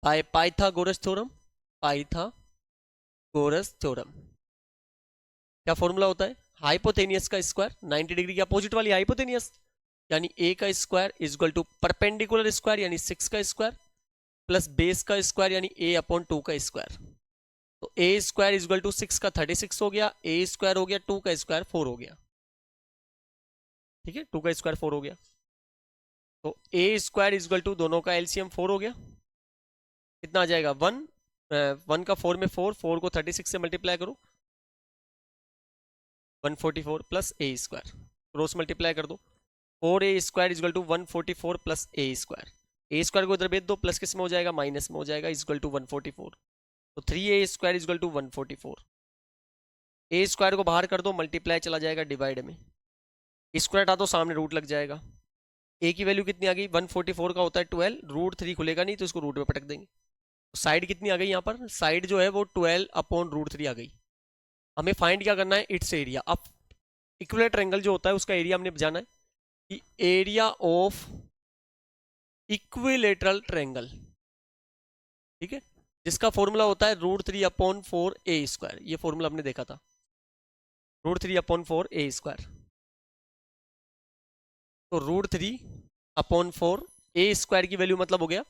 Speaker 1: by Pythagoras theorem, Pythagoras theorem क्या फॉर्मूला होता है, हाइपोटेनियस का स्क्वायर 90 डिग्री की अपोजिट वाली हाइपोटेनियस, यानी a का square is equal to perpendicular square यानी 6 का स्क्वायर प्लस बेस का स्क्वायर यानी a/2 का स्क्वायर। तो a square is equal to 6 का 36 हो गया, a स्क्वायर हो गया 2 का स्क्वायर 4 हो गया, ठीक है, 2 का स्क्वायर 4 हो गया। तो a square is equal to दोनों का एलसीएम 4 हो गया, कितना आ जाएगा 1 का 4 में 4 को 36 से मल्टीप्लाई करो 144 plus a square, cross multiply कर दो, 4a square is equal to 144 plus a square, a square को इधर भेज दो, प्लस किस में हो जाएगा, माइनस में हो जाएगा, इज इक्वल टू 144। तो 3a square is equal to 144, a square को बाहर कर दो, मल्टीप्लाई चला जाएगा डिवाइड में, स्क्वायर हटा दो, सामने रूट लग जाएगा। a की वैल्यू कितनी आ गई, 144 का होता है 12, रूट 3 खुलेगा नहीं तो इसको रूट में पटक देंगे। तो साइड कितनी आ गई यहाँ पर, साइड जो है वो 12/√3 आ गई। हमें फाइंड क्या करना है, इट्स एरिया। अब इक्विलेटरल ट्रायंगल जो होता है उसका एरिया हमने जाना है कि एरिया ऑफ इक्विलेटरल ट्रायंगल, ठीक है, जिसका फॉर्मूला होता है √3/4a², ये फॉर्मूला हमने देखा था, √3/4a²। तो √3/4a² की वैल्यू मतलब हो गया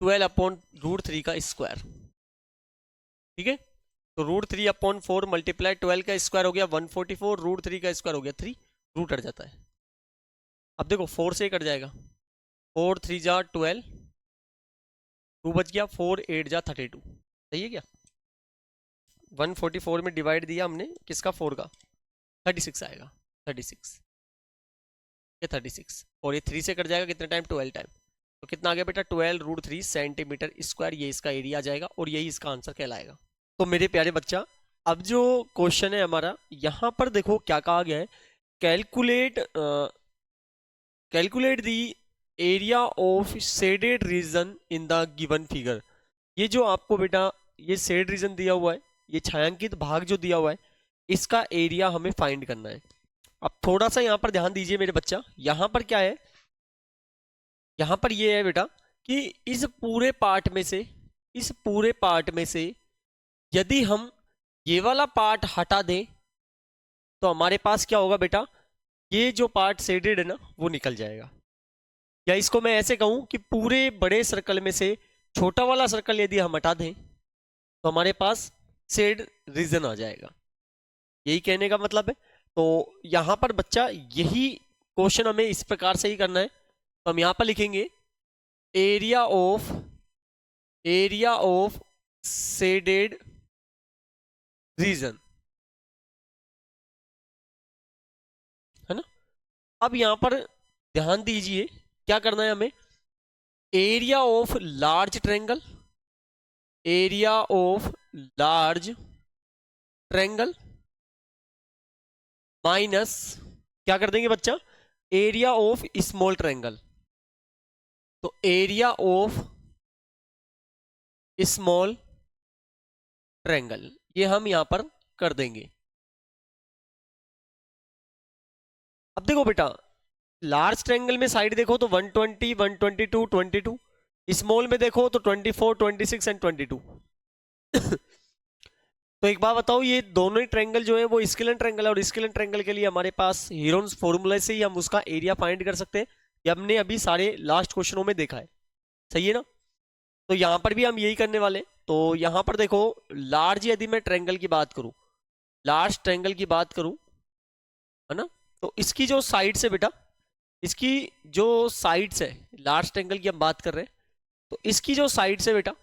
Speaker 1: 12/√3 का स्क्वायर, ठीक है। तो √3/4 मल्टीप्लाई 12 का स्क्वायर हो गया 144, √3 का स्क्वायर हो गया 3, रूट हट जाता है। अब देखो 4 से कट जाएगा, 4 3 जा 12, 2 बच गया, 4 8 जा 32, सही है क्या। 144 में डिवाइड दिया हमने किसका, 4 का, 36 आएगा, 36 ये 36, और ये 3 से कट जाएगा कितने टाइम, 12 टाइम। तो कितना आ गया बेटा, 12√3 सेंटीमीटर स्क्वायर, ये इसका एरिया आ जाएगा और यही इसका आंसर कहलाएगा। तो मेरे प्यारे बच्चा, अब जो क्वेश्चन है हमारा, यहाँ पर देखो क्या कहा गया है, calculate the area of shaded region in the given figure. ये जो आपको बेटा ये शेड रीजन दिया हुआ है, ये छायांकित भाग जो दिया हुआ है, इसका एरिया हमें फाइंड करना है। अब थोड़ा सा यहाँ पर ध्यान दीजिए मेरे बच्चा, यहाँ पर क्या है, यहाँ पर ये है बेटा कि इस पूरे पार्ट में से यदि हम ये वाला पार्ट हटा दें तो हमारे पास क्या होगा बेटा, ये जो पार्ट शेडेड है ना वो निकल जाएगा। या इसको मैं ऐसे कहूं कि पूरे बड़े सर्कल में से छोटा वाला सर्कल यदि हम हटा दें तो हमारे पास शेड रीजन आ जाएगा, यही कहने का मतलब है। तो यहां पर बच्चा यही क्वेश्चन हमें इस प्रकार से ही करना है। तो हम यहां पर लिखेंगे एरिया ऑफ शेडेड रीजन, है ना। अब यहां पर ध्यान दीजिए क्या करना है हमें, area of large triangle, area of large triangle minus क्या कर देंगे बच्चा, एरिया ऑफ स्मॉल ट्रायंगल। तो एरिया ऑफ स्मॉल ट्रायंगल ये हम यहां पर कर देंगे। अब देखो बेटा, लार्ज ट्रायंगल में साइड देखो तो 120, 122, 22, स्मॉल में देखो तो 24, 26 एंड 22। तो एक बात बताओ, ये दोनों ही ट्रायंगल जो है वो स्केलेन ट्रायंगल है, और स्केलेन ट्रायंगल के लिए हमारे पास हीरोन्स फॉर्मूला से ही हम उसका एरिया फाइंड कर सकते हैं। ये हमने अभी सारे लास्ट क्वेश्चनों में देखा है, सही है ना। तो यहाँ पर भी हम यही करने वाले। तो यहाँ पर देखो, लार्ज यदि मैं ट्रायंगल की बात करूँ, लार्ज ट्रायंगल की बात करूँ, है ना, तो इसकी जो साइड्स है बेटा, इसकी जो साइड्स है लार्ज ट्रायंगल की हम बात कर रहे हैं, तो इसकी जो साइड्स है बेटा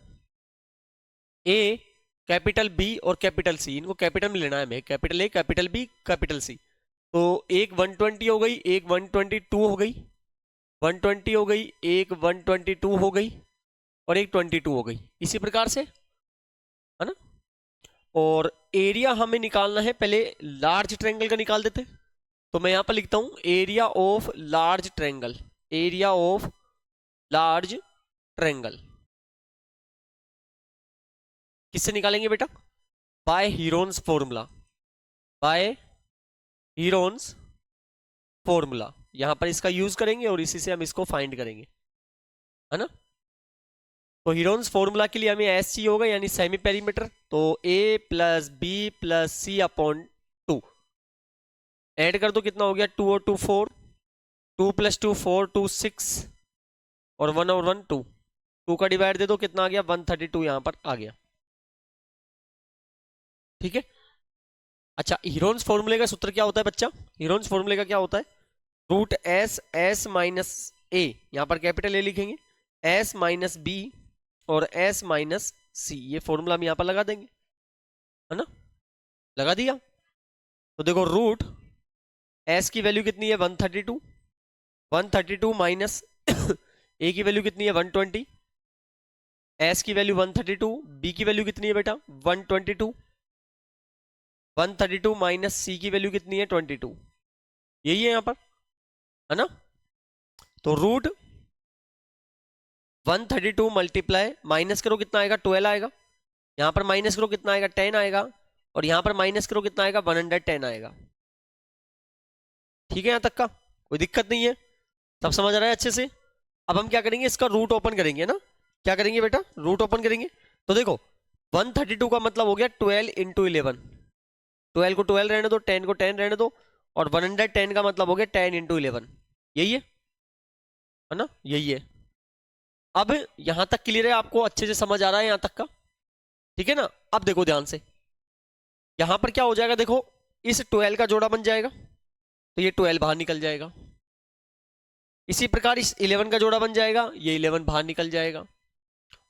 Speaker 1: ए, कैपिटल बी और कैपिटल सी, इनको कैपिटल में लेना है हमें, capital A, capital B, capital C. तो एक 120 हो गई, एक 122 हो गई, 120 हो गई, एक 122 हो गई और एक 22 हो गई, इसी प्रकार से, है ना। और एरिया हमें निकालना है, पहले लार्ज ट्रायंगल का निकाल देते हैं। तो मैं यहां पर लिखता हूं area of large triangle, area of large triangle किससे निकालेंगे बेटा? By Heron's formula, by Heron's formula, यहां पर इसका यूज करेंगे और इसी से हम इसको फाइंड करेंगे, है ना। तो हीरोन्स फॉर्मूला के लिए हमें एस सी होगा यानी सेमी पेरीमीटर, तो ए plus B plus c upon 2, add कर दो कितना हो गया, 2 और 2 4, 2 + 2 4, 2 6 और 1 और 1 2, 2 का डिवाइड दे दो कितना आ गया 132, यहां पर आ गया, ठीक है। अच्छा, हीरोन्स फॉर्मूले का सूत्र क्या होता है बच्चा? हीरोन्स फॉर्मूले का क्या होता है? रूट एस, एस माइनस ए, यहां पर कैपिटल ए लिखेंगे, एस माइनस बी और एस माइनस सी, ये फॉर्मूला हम यहां पर लगा देंगे, है ना। लगा दिया। तो देखो रूट एस की वैल्यू कितनी है 132, 132 माइनस ए की वैल्यू कितनी है 120, एस की वैल्यू 132, बी की वैल्यू कितनी है बेटा 122, 132 माइनस सी की वैल्यू कितनी है 22, यही है यहां पर, है ना। तो रूट 132 मल्टीप्लाई, माइनस करो कितना आएगा 12 आएगा, यहां पर माइनस करो कितना आएगा 10 आएगा, और यहां पर माइनस करो कितना आएगा 110 आएगा, ठीक है। यहां तक का कोई दिक्कत नहीं है, सब समझ आ रहा है अच्छे से। अब हम क्या करेंगे, इसका रूट ओपन करेंगे ना, क्या करेंगे बेटा, रूट ओपन करेंगे। तो देखो 132 का मतलब हो गया 12 इंटू 11, 12 को 12 रहने दो, 10 को 10 रहने दो, और 110 का मतलब हो गया 10 इंटू 11, यही है ना, यही है। अब यहां तक क्लियर है, आपको अच्छे से समझ आ रहा है यहां तक का, ठीक है ना। अब देखो ध्यान से, यहां पर क्या हो जाएगा, देखो इस 12 का जोड़ा बन जाएगा, तो ये 12 बाहर निकल जाएगा, इसी प्रकार इस 11 का जोड़ा बन जाएगा, ये 11 बाहर निकल जाएगा,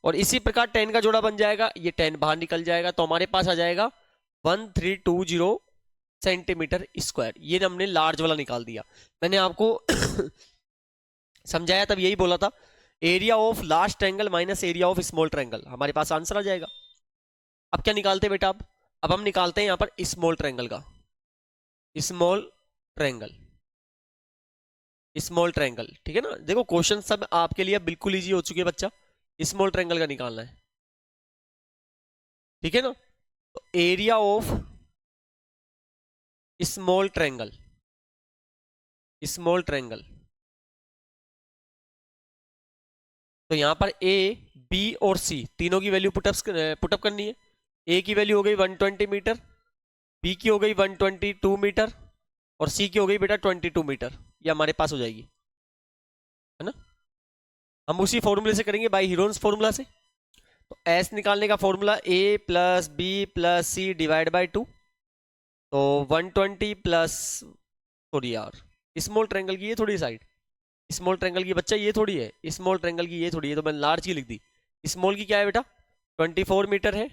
Speaker 1: और इसी प्रकार 10 का जोड़ा बन जाएगा, ये 10 बाहर निकल जाएगा, तो हमारे पास आ जाएगा 1320 सेंटीमीटर स्क्वायर। ये हमने लार्ज वाला निकाल दिया। मैंने आपको समझाया तब यही बोला था, area of large triangle minus area of small triangle, हमारे पास आंसर आ जाएगा। अब क्या निकालते हैं बेटा? अब हम निकालते हैं यहां पर स्मॉल ट्रायंगल का, स्मॉल ट्रायंगल, स्मॉल ट्रायंगल, ठीक है ना। देखो क्वेश्चन सब आपके लिए बिल्कुल इजी हो चुके हैं बच्चा, स्मॉल ट्रायंगल का निकालना है, ठीक है ना। तो area of small triangle, small triangle, तो यहां पर ए, बी और सी तीनों की वैल्यू पुटअप करनी है। ए की वैल्यू हो गई 120 मीटर, बी की हो गई 122 मीटर, और सी की हो गई बेटा 22 मीटर, ये हमारे पास हो जाएगी, है ना। हम उसी फॉर्मूले से करेंगे, बाय हीरोन्स फॉर्मूला से। तो एस निकालने का formula a plus B plus C divide by 2, तो 120 प्लस, सॉरी यार, स्मॉल ट्रायंगल की ये थोड़ी साइड, स्मॉल ट्रायंगल की बच्चा ये थोड़ी है, स्मॉल ट्रायंगल की ये थोड़ी है, तो मैंने लार्ज की लिख दी। स्मॉल की क्या है बेटा 24 मीटर है,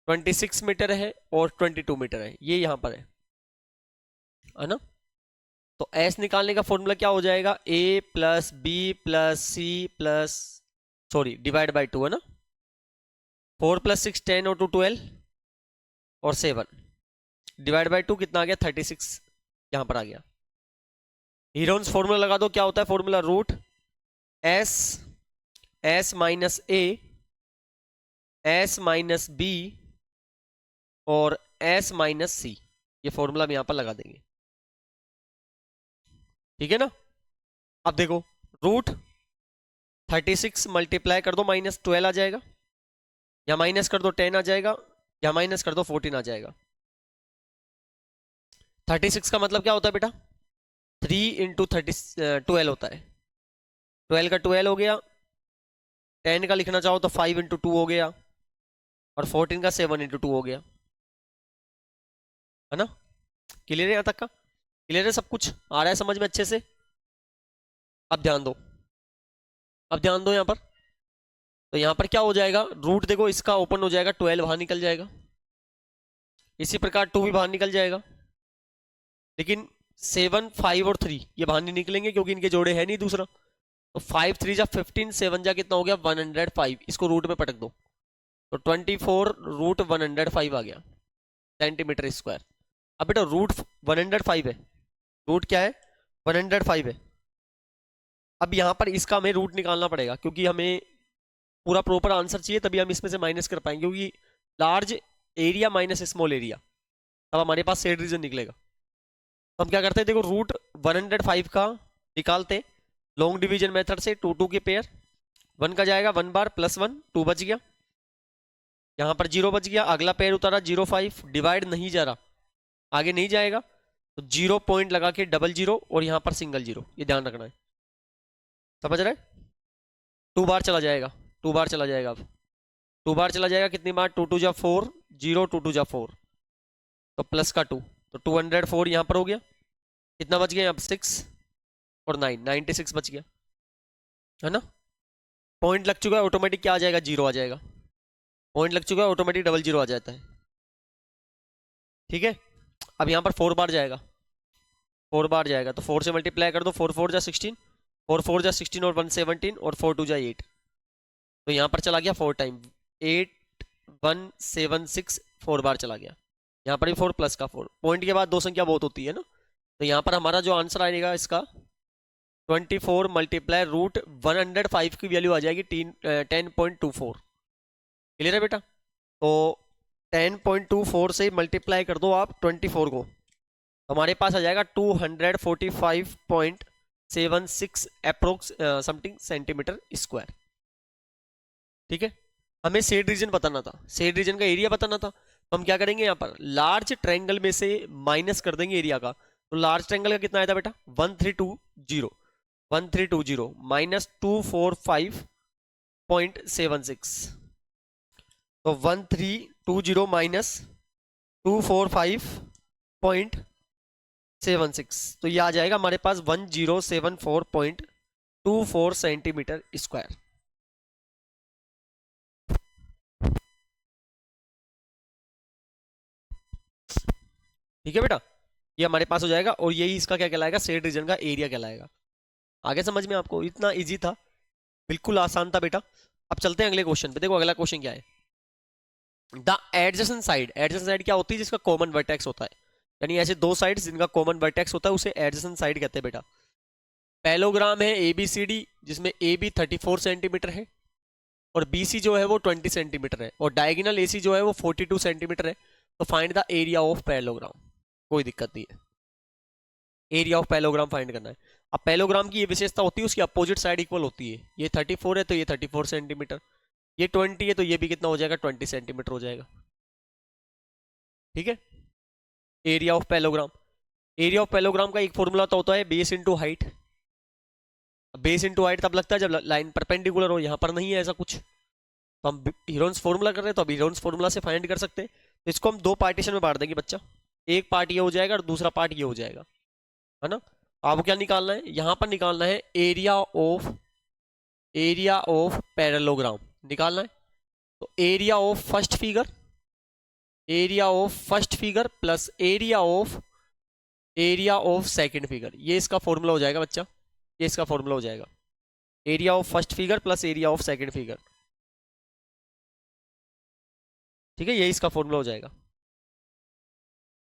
Speaker 1: 26 मीटर है और 22 मीटर है, ये यहां पर है ना। तो एस निकालने का फॉर्मूला क्या हो जाएगा, A plus B plus C plus, sorry divide by 2, है ना। 4 + 6 10 और 2 12 और 7 डिवाइड बाय 2 कितना आ गया 36, यहां पर आ गया। हीरोन्स फॉर्मूला लगा दो, क्या होता है formula, root S, S minus ए, एस माइनस बी और एस माइनस सी, ये फॉर्मूला हम यहां पर लगा देंगे, ठीक है ना। अब देखो रूट 36 मल्टीप्लाई कर दो माइनस 12 आ जाएगा, या माइनस कर दो 10 आ जाएगा, या माइनस कर दो 14 आ जाएगा। 36 का मतलब क्या होता है बेटा 3 इंटू 12 होता है, 12 का 12 हो गया, 10 का लिखना चाहो तो 5 इंटू 2 हो गया, और 14 का 7 इंटू 2 हो गया, है ना। क्लियर है यहां तक का, क्लियर है, सब कुछ आ रहा है समझ में अच्छे से। अब ध्यान दो, अब ध्यान दो यहां पर, तो यहाँ पर क्या हो जाएगा, रूट देखो इसका ओपन हो जाएगा, 12 बाहर निकल जाएगा, इसी प्रकार 2 भी बाहर निकल जाएगा, लेकिन 7, 5 और 3 ये बाहर नहीं निकलेंगे क्योंकि इनके जोड़े है नहीं दूसरा। तो 5 3 जा 15, 7 जा कितना हो गया 105, इसको रूट में पटक दो तो 24 रूट 105 आ गया सेंटीमीटर स्क्वायर। अब बेटा रूट 105 है, रूट क्या है 105 है। अब यहाँ पर इसका हमें रूट निकालना पड़ेगा क्योंकि हमें पूरा प्रॉपर आंसर चाहिए, तभी हम इसमें से माइनस कर पाएंगे, क्योंकि large area minus small area, तब हमारे पास सेड रीजन निकलेगा। तो हम क्या करते हैं, देखो रूट 105 का निकालते लॉन्ग डिवीजन मेथड से, 2 2 के पेयर, 1 का जाएगा 1 बार प्लस 1, 2 बच गया, यहाँ पर 0 बच गया, अगला पेयर उतारा 0.5, डिवाइड नहीं जा रहा, आगे नहीं जाएगा, तो 0 पॉइंट लगा के डबल 0 और यहाँ पर सिंगल 0, ये ध्यान रखना है, समझ रहे। 2 बार चला जाएगा, 2 बार चला जाएगा, अब 2 बार चला जाएगा, कितनी बार 2 2 जा 4, 0 2 2 जा 4, तो प्लस का 2, तो 204 यहाँ पर हो गया, कितना बच गया अब 6 और 9, 96 बच गया, है ना। पॉइंट लग चुका है, ऑटोमेटिक क्या आ जाएगा 0 आ जाएगा, पॉइंट लग चुका है ऑटोमेटिक डबल 0 आ जाता है, ठीक है। अब यहाँ पर 4 बार जाएगा, 4 बार जाएगा तो 4 से मल्टीप्लाई कर दो, 4 4 जा 16, 4 4 जा 16 और 1 17 और 4 2 जा 8, तो यहाँ पर चला गया 4 टाइम 8 1 7 6, 4 बार चला गया, यहाँ पर भी 4 प्लस का 4, पॉइंट के बाद दो संख्या बहुत होती है ना, तो यहाँ पर हमारा जो आंसर आएगा इसका 24 मल्टीप्लाई रूट 105 की वैल्यू आ जाएगी 10.24, क्लियर है बेटा। तो 10.24 से मल्टीप्लाई कर दो आप 24 को, हमारे पास आ जाएगा 245.76 अप्रोक्स समथिंग सेंटीमीटर स्क्वायर, ठीक है। हमें सेड रीजन बताना था, सेड रीजन का एरिया बताना था, तो हम क्या करेंगे, यहाँ पर लार्ज ट्रायंगल में से माइनस कर देंगे एरिया का, तो लार्ज ट्रायंगल का कितना आया था बेटा 1320, 1320 माइनस 245.76, तो 1320 माइनस 245.76, तो ये आ जाएगा हमारे पास 1074.24 सेंटीमीटर स्क्वायर, ठीक है बेटा। ये हमारे पास हो जाएगा और यही इसका क्या कहलाएगा, सेड रीजन का एरिया कहलाएगा। आगे समझ में आपको, इतना इजी था, बिल्कुल आसान था बेटा। अब चलते हैं अगले क्वेश्चन पे, देखो अगला क्वेश्चन क्या है, the adjacent side, adjacent side क्या होती है, जिसका कॉमन वर्टेक्स होता है, यानी ऐसे दो साइड्स जिनका कॉमन वर्टेक्स होता है उसे एडजेसेंट साइड कहते हैं बेटा। पैलोग्राम है ABCD, जिसमें AB 34 सेंटीमीटर है और BC जो है वो 20 सेंटीमीटर है और डायगोनल AC जो है वो 42 सेंटीमीटर है, तो find the area of parallelogram, कोई दिक्कत नहीं है, एरिया ऑफ पैलोग्राम फाइंड करना है। अब पैलोग्राम की ये विशेषता होती है उसकी अपोजिट साइड इक्वल होती है, ये 34 है तो ये 34 सेंटीमीटर, ये 20 है तो ये भी कितना हो जाएगा 20 सेंटीमीटर हो जाएगा, ठीक है। Area of parallelogram, area of parallelogram का एक फॉर्मूला तो होता है base into height, base into height तब लगता है जब लाइन परपेंडिकुलर हो, यहाँ पर नहीं है ऐसा कुछ, तो हम हीरोन्स फॉर्मूला कर रहे हैं तो अब हीरोन्स फॉर्मूला से फाइंड कर सकते हैं। तो इसको हम दो पार्टीशन में बांट देंगे बच्चा, एक पार्ट ये हो जाएगा और दूसरा पार्ट ये हो जाएगा, है ना। आपको क्या निकालना है, यहाँ पर निकालना है एरिया ऑफ पैरेललोग्राम निकालना है, तो area of first figure plus area of second figure, ये इसका फॉर्मूला हो जाएगा बच्चा, ये इसका फॉर्मूला हो जाएगा, area of first figure plus area of second figure, ठीक है, ये इसका फॉर्मूला हो जाएगा।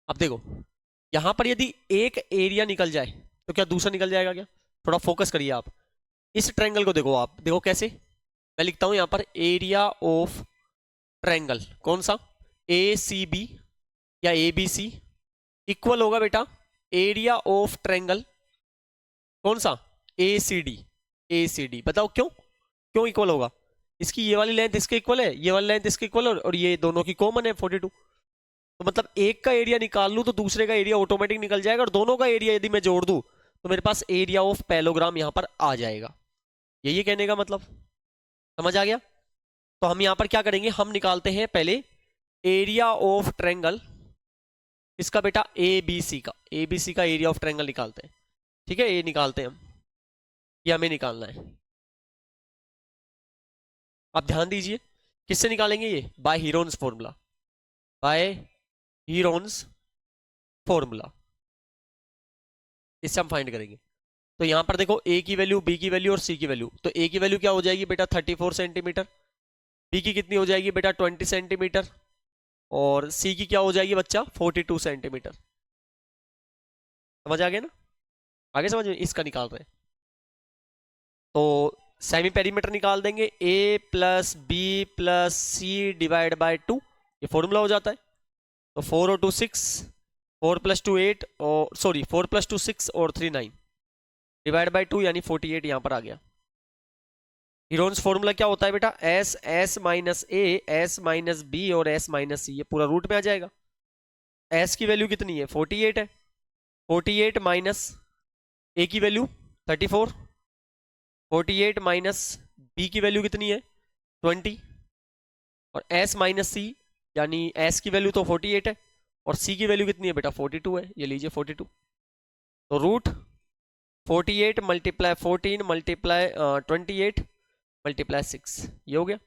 Speaker 1: अब देखो यहां पर यदि एक एरिया निकल जाए तो क्या दूसरा निकल जाएगा क्या, थोड़ा फोकस करिए आप, इस ट्रायंगल को देखो, आप देखो कैसे, मैं लिखता हूं यहां पर एरिया ऑफ ट्रायंगल, कौन सा ACB या ABC इक्वल होगा बेटा एरिया ऑफ ट्रायंगल कौन सा ACD, बताओ क्यों इक्वल होगा, इसकी ये वाली लेंथ इसके इक्वल है, ये वाली लेंथ इसके इक्वल है और ये दोनों की कॉमन है 42, तो मतलब एक का एरिया निकाल लूं तो दूसरे का एरिया ऑटोमेटिक निकल जाएगा और दोनों का एरिया यदि मैं जोड़ दूं तो मेरे पास एरिया ऑफ पैलोग्राम यहां पर आ जाएगा, यही कहने का मतलब, समझ आ गया। तो हम यहां पर क्या करेंगे, हम निकालते हैं पहले एरिया ऑफ ट्रायंगल, इसका बेटा ABC का एरिया ऑफ ट्रायंगल निकालते हैं, ठीक है, ये निकालते हैं हम, ये हमें निकालना है। आप ध्यान दीजिए, किससे निकालेंगे ये? By Heron's formula, by Heron's formula, इससे हम फाइंड करेंगे। तो यहां पर देखो ए की वैल्यू, बी की वैल्यू और सी की वैल्यू। तो ए की वैल्यू क्या हो जाएगी बेटा 34 सेंटीमीटर, बी की कितनी हो जाएगी बेटा 20 सेंटीमीटर, और सी की क्या हो जाएगी बच्चा 42 सेंटीमीटर। समझ आ गया ना? आगे समझ में इसका निकाल रहे हैं। तो सेमी पेरीमीटर निकाल देंगे, A plus B plus C divide by 2, ये फॉर्मूला हो जाता है। तो 4 और 2 6, 4 प्लस 2 8, और सॉरी 4 प्लस 2 6 और 3 9 डिवाइड बाय 2, यानी 48 यहां पर आ गया। हीरोन्स फॉर्मूला क्या होता है बेटा? एस एस माइनस ए, एस माइनस बी और एस माइनस सी, ये पूरा रूट में आ जाएगा। एस की वैल्यू कितनी है? 48 है, 48 माइनस ए की वैल्यू 34, 48 माइनस बी की वैल्यू कितनी है 20, और एस माइनस सी, यानी एस की वैल्यू तो 48 है और सी की वैल्यू कितनी है बेटा 42 है, ये लीजिए 42। तो रूट 48 मल्टीप्लाई 14 मल्टीप्लाई 28 मल्टीप्लाई 6, ये हो गया।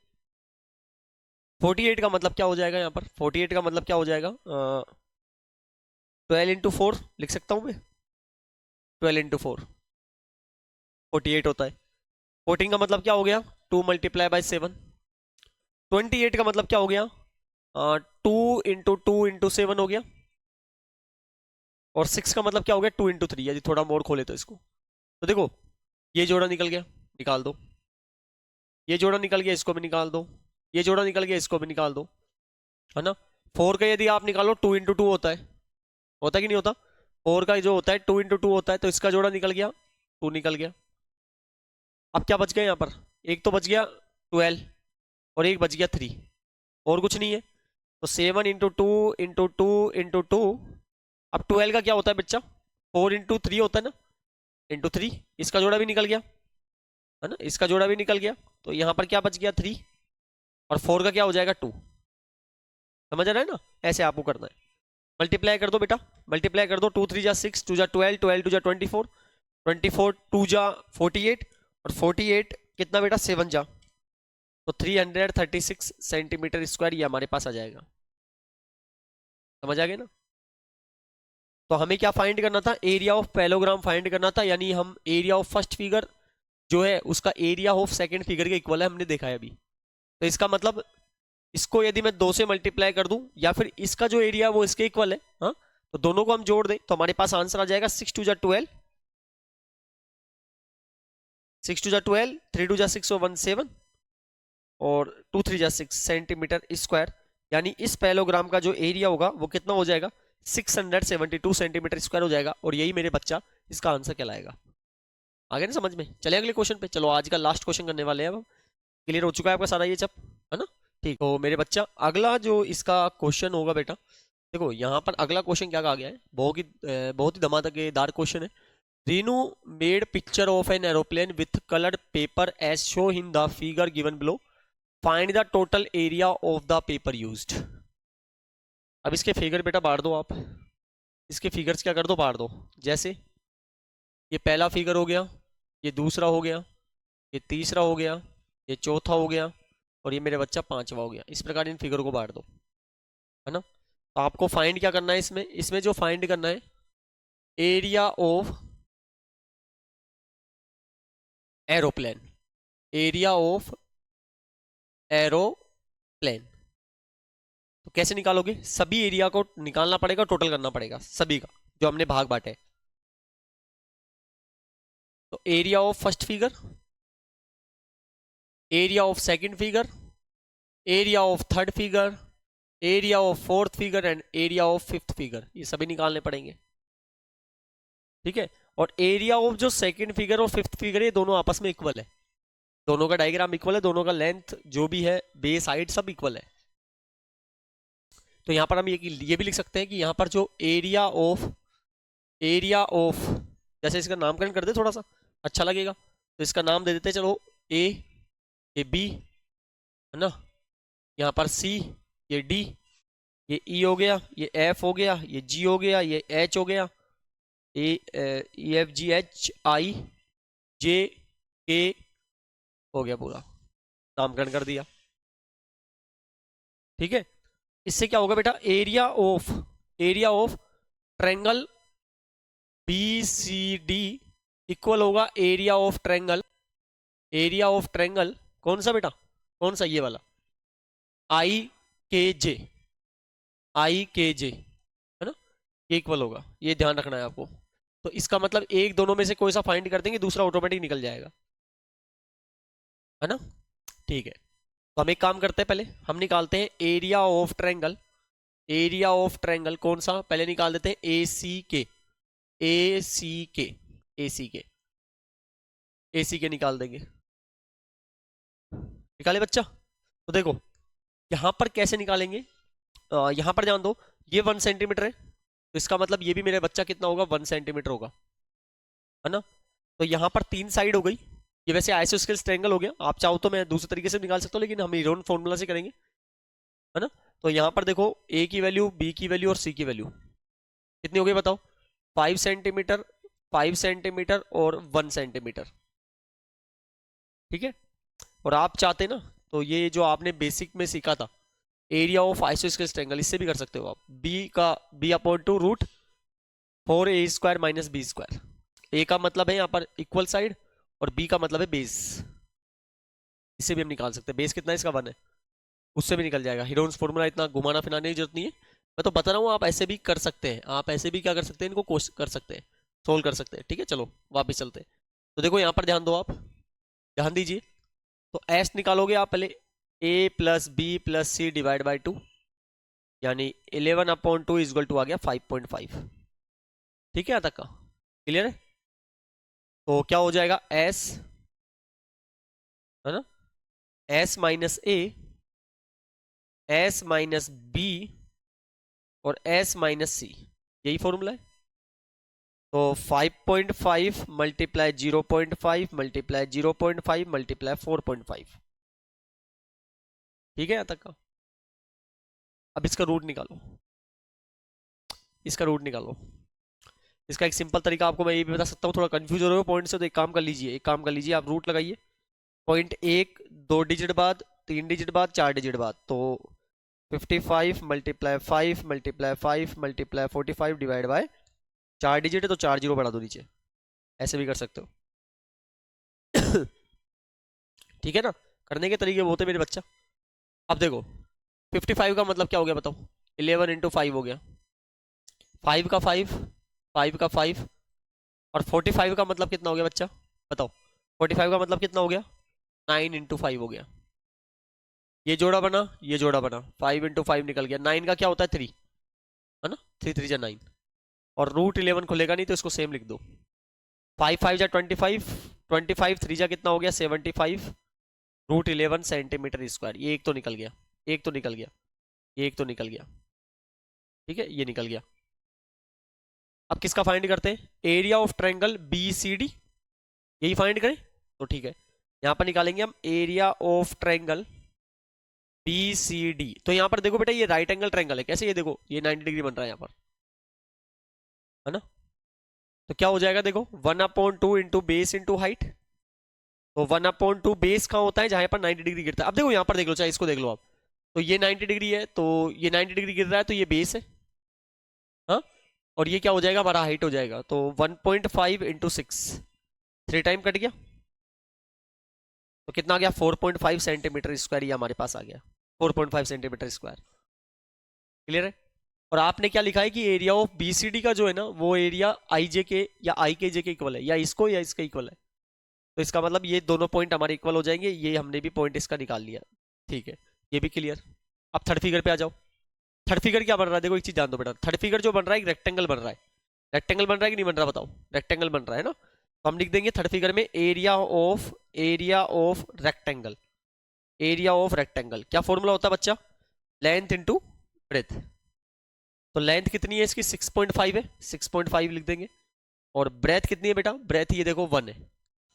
Speaker 1: 48 का मतलब क्या हो जाएगा यहाँ पर? 48 का मतलब क्या हो जाएगा? 12 इंटू 4 लिख सकता हूँ मैं, 12 इंटू 4 48 होता है। 14 का मतलब क्या हो गया? 2 मल्टीप्लाई बाई 7। 28 का मतलब क्या हो गया? 2 इंटू 2 इंटू 7 हो गया। और 6 का मतलब क्या हो गया? 2 इंटू 3। यदि थोड़ा मोड़ खोले तो इसको, तो देखो ये जोड़ा निकल गया, निकाल दो। ये जोड़ा निकल गया, इसको भी निकाल दो। ये जोड़ा निकल गया, इसको भी निकाल दो, है ना। 4 का यदि आप निकालो 2 इंटू 2 होता है कि नहीं होता? 4 का जो होता है 2 इंटू 2 होता है, तो इसका जोड़ा निकल गया, 2 निकल गया। अब क्या बच गया यहाँ पर? एक तो बच गया 12 और एक बच गया 3, और कुछ नहीं है। तो 7 इंटू 2 इंटू 2 इंटू 2। अब 12 का क्या होता है बच्चा? 4 इंटू 3 होता है ना, इंटू 3, इसका जोड़ा भी निकल गया, है ना, इसका जोड़ा भी निकल गया। तो यहाँ पर क्या बच गया 3, और 4 का क्या हो जाएगा 2। समझ आ रहा है ना? ऐसे आपको करना है। मल्टीप्लाई कर दो बेटा, मल्टीप्लाई कर दो। 2 3 जा 6, 2 जा 12, 12 2 जा 24, 24 2 जा 48, और 48 कितना बेटा 7 जा, तो 336 सेंटीमीटर स्क्वायर ये हमारे पास आ जाएगा। समझ आ गया ना? तो हमें क्या फाइंड करना था? एरिया ऑफ पैलोग्राम फाइंड करना था, यानी हम एरिया ऑफ फर्स्ट फिगर जो है उसका एरिया ऑफ सेकंड फिगर के इक्वल है, हमने देखा है अभी। तो इसका मतलब इसको यदि मैं 2 से मल्टीप्लाई कर दूं, या फिर इसका जो एरिया है वो इसके इक्वल है, हाँ, तो दोनों को हम जोड़ दें तो हमारे पास आंसर आ जाएगा 6 2 जा 12, 6 2 जा 12, 3 2 जा 6 और 1 7, और 2 3 जा 6 सेंटीमीटर स्क्वायर। यानी इस पैलोग्राम का जो एरिया होगा वो कितना हो जाएगा? 672 सेंटीमीटर स्क्वायर हो जाएगा, और यही मेरे बच्चा इसका आंसर कहलाएगा। आगे ना समझ में? चले अगले क्वेश्चन पे। चलो आज का लास्ट क्वेश्चन करने वाले हैं अब। क्लियर हो चुका है आपका सारा ये सब, है ना? ठीक। तो मेरे बच्चा अगला जो इसका क्वेश्चन होगा बेटा, देखो यहाँ पर अगला क्वेश्चन क्या कहा गया है, बहुत ही धमाकेदार क्वेश्चन है। Reenu made picture of an aeroplane with coloured paper as show in the figure given below, find the total area of the paper used. अब इसके फिगर बेटा बांट दो आप, इसके फिगर्स क्या कर दो, बांट दो। जैसे ये पहला फिगर हो गया, ये दूसरा हो गया, ये तीसरा हो गया, ये चौथा हो गया, और ये मेरे बच्चा पांचवा हो गया। इस प्रकार इन फिगर को बांट दो, है ना। तो आपको फाइंड क्या करना है इसमें? इसमें जो फाइंड करना है area of aeroplane, area of aeroplane. तो कैसे निकालोगे? सभी एरिया को निकालना पड़ेगा, टोटल करना पड़ेगा सभी का जो हमने भाग बांटे। तो area of first figure, area of second figure, area of third figure, area of fourth figure and area of fifth figure, ये सभी निकालने पड़ेंगे। ठीक है। और एरिया ऑफ जो सेकंड फिगर और फिफ्थ फिगर है दोनों आपस में इक्वल है, दोनों का डायग्राम इक्वल है, दोनों का लेंथ जो भी है, बेस हाइट सब इक्वल है। तो यहां पर हम ये भी लिख सकते हैं कि यहां पर जो एरिया ऑफ जैसे इसका नामकरण कर दे थोड़ा सा अच्छा लगेगा, तो इसका नाम दे देते हैं चलो ए, ये बी, है ना, यहाँ पर सी, ये डी, ये ई हो गया, ये एफ हो गया, ये जी हो गया, ये एच हो गया, A F G H I जे के हो गया पूरा नामकरण कर दिया। ठीक है, इससे क्या होगा बेटा, area of triangle B C D equal होगा एरिया ऑफ ट्रायंगल कौन सा बेटा, कौन सा, ये वाला आई के जे है ना, ये इक्वल होगा, ये ध्यान रखना है आपको। तो इसका मतलब एक दोनों में से कोई सा फाइंड कर देंगे, दूसरा ऑटोमेटिक निकल जाएगा, है ना। ठीक है, तो हम एक काम करते हैं, पहले हम निकालते हैं एरिया ऑफ ट्रायंगल कौन सा, पहले निकाल देते हैं ए सी के निकाल देंगे। निकाले बच्चा, तो देखो यहां पर कैसे निकालेंगे, यहां पर ध्यान दो, ये 1 सेंटीमीटर है, तो इसका मतलब ये भी मेरे बच्चा कितना होगा, 1 सेंटीमीटर होगा, है ना। तो यहाँ पर 3 साइड हो गई, ये वैसे आइसोस्केलेस ट्रायंगल हो गया, आप चाहो तो मैं दूसरे तरीके से निकाल सकता हूँ, लेकिन हम हीरोन फॉर्मूला से करेंगे, है ना। तो यहाँ पर देखो ए की वैल्यू, बी की वैल्यू और सी की वैल्यू कितनी हो गई बताओ, 5 सेंटीमीटर, 5 सेंटीमीटर और 1 सेंटीमीटर। ठीक है, और आप चाहते ना तो ये जो आपने बेसिक में सीखा था एरिया ऑफ आइसोस्केलेस ट्रायंगल, इससे भी कर सकते हो आप, b/2 √4a² - b²। ए का मतलब है यहाँ पर इक्वल साइड और बी का मतलब है बेस, इससे भी हम निकाल सकते हैं, बेस कितना है इसका 1 है, उससे भी निकल जाएगा। हीरोन्स फॉर्मूला इतना घुमाना फिराने की जरूरत नहीं है, मैं तो बता रहा हूँ, आप ऐसे भी कर सकते हैं, आप ऐसे भी क्या कर सकते हैं, इनको कोशिश कर सकते हैं, सोल्व कर सकते हैं। ठीक है, चलो वापस चलते हैं। तो देखो यहाँ पर ध्यान दो, आप ध्यान दीजिए, तो एस निकालोगे आप पहले, a+b+c/2, यानी 11/2 आ गया 5.5। ठीक है, यहाँ तक का क्लियर है। तो क्या हो जाएगा, एस, है ना, s-a, s-b और s-c, यही फॉर्मूला है। तो 5.5 मल्टीप्लाई 0.5 मल्टीप्लाई 0.5 मल्टीप्लाई 4.5। ठीक है, यहाँ तक का। अब इसका रूट निकालो, इसका रूट निकालो। इसका एक सिंपल तरीका आपको मैं ये भी बता सकता हूँ, थोड़ा कंफ्यूज हो रहे हो पॉइंट से, तो एक काम कर लीजिए, आप रूट लगाइए, पॉइंट 1 2 डिजिट बाद, 3 डिजिट बाद, 4 डिजिट बाद, तो 55 multiply 5 multiply 5 multiply 45 divide by 4 digit है, तो 4 जीरो बढ़ा दो नीचे, ऐसे भी कर सकते हो। ठीक है ना, करने के तरीके वो होते मेरे बच्चा। अब देखो 55 का मतलब क्या हो गया बताओ, 11 × 5 हो गया, 5 का 5, 5 का 5, और 45 का मतलब कितना हो गया बच्चा बताओ, 45 का मतलब कितना हो गया, 9 × 5 हो गया। ये जोड़ा बना, ये जोड़ा बना, 5 × 5 निकल गया, 9 का क्या होता है 3, है ना, 3 3 जा 9, और √11 खुलेगा नहीं तो इसको सेम लिख दो, 5 5 जा 25, 25 3 जा कितना हो गया 75, √11 सेंटीमीटर स्क्वायर। ये एक तो निकल गया, एक तो निकल गया, ये एक तो निकल गया। ठीक है, ये निकल गया। अब किसका फाइंड करते हैं, area of triangle B C D, यही फाइंड करें तो ठीक है, यहां पर निकालेंगे हम area of triangle B C D. तो यहां पर देखो बेटा, ये राइट एंगल ट्रायंगल है, कैसे, ये देखो ये 90 डिग्री बन रहा है यहाँ पर, है ना। तो क्या हो जाएगा देखो, 1/2 इंटू बेस इंटू हाइट, तो 1/2 बेस कहाँ होता है, जहां पर 90 डिग्री गिरता है। अब देखो यहाँ पर देख लो, चाहे इसको देख लो आप, तो ये 90 डिग्री है, तो ये 90 डिग्री गिर रहा है, तो ये बेस है, हाँ, और ये क्या हो जाएगा, हमारा हाइट हो जाएगा, तो 1.5 × 6, 3 टाइम कट गया, तो कितना आ गया 4.5 सेंटीमीटर स्क्वायर, ये हमारे पास आ गया 4.5 सेंटीमीटर स्क्वायर। क्लियर है। और आपने क्या लिखा है कि एरिया ऑफ बीसीडी का जो है ना, वो एरिया आई जे के या आई के जे के इक्वल है, या इसको या इसका इक्वल है, तो इसका मतलब ये दोनों पॉइंट हमारे इक्वल हो जाएंगे, ये हमने भी पॉइंट इसका निकाल लिया। ठीक है, ये भी क्लियर। अब थर्ड फिगर पे आ जाओ। थर्ड फिगर क्या बन रहा है, देखो एक चीज जान दो बेटा, थर्ड फिगर जो बन रहा है एक रेक्टेंगल बन रहा है, रेक्टेंगल बन रहा है कि नहीं बन रहा बताओ, रेक्टेंगल बन रहा है ना। तो हम लिख देंगे थर्ड फिगर में area of rectangle, area of rectangle क्या फॉर्मूला होता है बच्चा, लेंथ इंटू ब्रेथ। तो लेंथ कितनी है इसकी 6.5 है, 6.5 लिख देंगे, और ब्रेथ कितनी है बेटा, ब्रेथ ये देखो 1 है,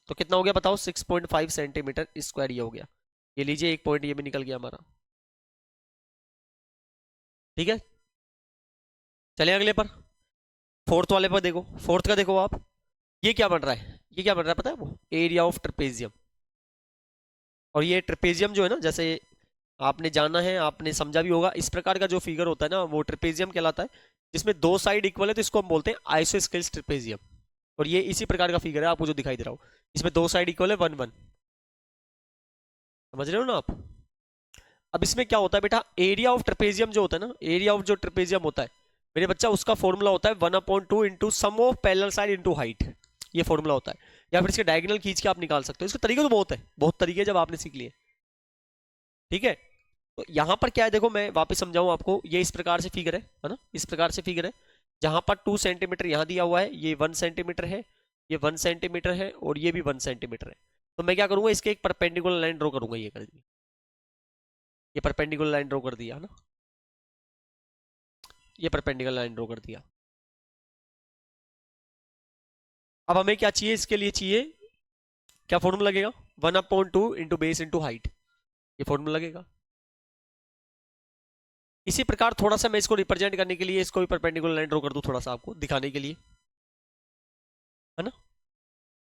Speaker 1: तो कितना हो गया बताओ 6.5 सेंटीमीटर स्क्वायर, ये हो गया। ये लीजिए एक पॉइंट ये भी निकल गया हमारा। ठीक है, चले अगले पर, फोर्थ वाले पर देखो, फोर्थ का देखो आप, ये क्या बन रहा है, ये क्या बन रहा है पता है, वो एरिया ऑफ ट्रेपेजियम। और ये ट्रेपेजियम जो है ना, जैसे आपने जाना है, आपने समझा भी होगा, इस प्रकार का जो फिगर होता है ना वो ट्रेपेजियम कहलाता है, जिसमें दो साइड इक्वल है तो इसको हम बोलते हैं आइसोस्केल्स ट्रेपेजियम। और ये इसी प्रकार का फिगर है आपको जो दिखाई दे रहा हो, इसमें दो साइड इक्वल है, 1 1। समझ रहे हो ना आप? अब इसमें क्या होता है बेटा, एरिया ऑफ ट्रेपेजियम जो होता है ना, एरिया ऑफ जो ट्रेपेजियम होता है मेरे बच्चा, उसका फॉर्मूला होता है 1/2 into sum of parallel side into height. ये फॉर्मूला होता है, या फिर इसके डायगोनल खींच के आप निकाल सकते हो। इसके तरीके तो बहुत है, बहुत तरीके जब आपने सीख लिए, ठीक है। तो यहां पर क्या है देखो, मैं वापस समझाऊं आपको, ये इस प्रकार से फिगर है ना, इस प्रकार से फिगर है, जहां पर 2 सेंटीमीटर यहां दिया हुआ है, ये 1 सेंटीमीटर है, ये 1 सेंटीमीटर है, और ये भी 1 सेंटीमीटर है। तो मैं क्या करूंगा, इसके एक परपेंडिकुलर लाइन ड्रॉ करूंगा, ये कर दी, ये परपेंडिकुलर लाइन ड्रॉ कर दिया ना, ये परपेंडिकुलर लाइन ड्रॉ कर दिया। अब हमें क्या चाहिए, इसके लिए चाहिए क्या फॉर्मूला लगेगा, 1/2 इंटू बेस इंटू हाइट, ये फॉर्मूला लगेगा। इसी प्रकार थोड़ा सा मैं इसको रिप्रेजेंट करने के लिए इसको भी परपेंडिकुलर लाइन ड्रॉ कर दूं, थोड़ा सा आपको दिखाने के लिए, है ना।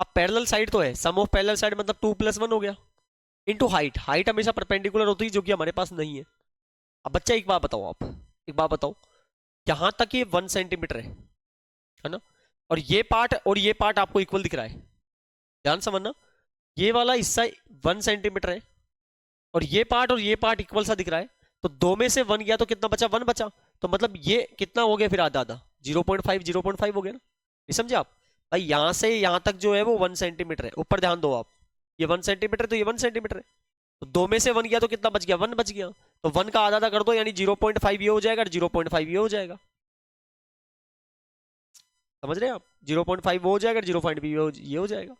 Speaker 1: अब पैरेलल साइड तो है, सम ऑफ पैरेलल साइड मतलब 2 + 1 हो गया, इंटू हाइट, हाइट हमेशा परपेंडिकुलर होती है जो कि हमारे पास नहीं है। अब बच्चा एक बात बताओ, आप एक बात बताओ, यहां तक ये 1 सेंटीमीटर है ना, और ये पार्ट आपको इक्वल दिख रहा है, ध्यान समझना, ये वाला हिस्सा 1 सेंटीमीटर है, और ये पार्ट इक्वल सा दिख रहा है, तो 2 में से 1 गया तो कितना बचा, 1 बचा। तो मतलब ये कितना हो गया फिर, आधा आधा, 0.5 हो गया ना, ये समझे आप भाई। यहां से यहां तक जो है वो 1 सेंटीमीटर है, ऊपर ध्यान दो आप, ये 1 सेंटीमीटर तो ये 1 सेंटीमीटर है, तो 2 में से 1 गया तो कितना बच गया, 1 बच गया। तो 1 का आधा आधा कर दो, यानी 0.5 ये हो जाएगा और 0.5 ये हो जाएगा, समझ रहे हैं आप, 0.5 वो हो जाएगा, 0.5 ये हो जाएगा।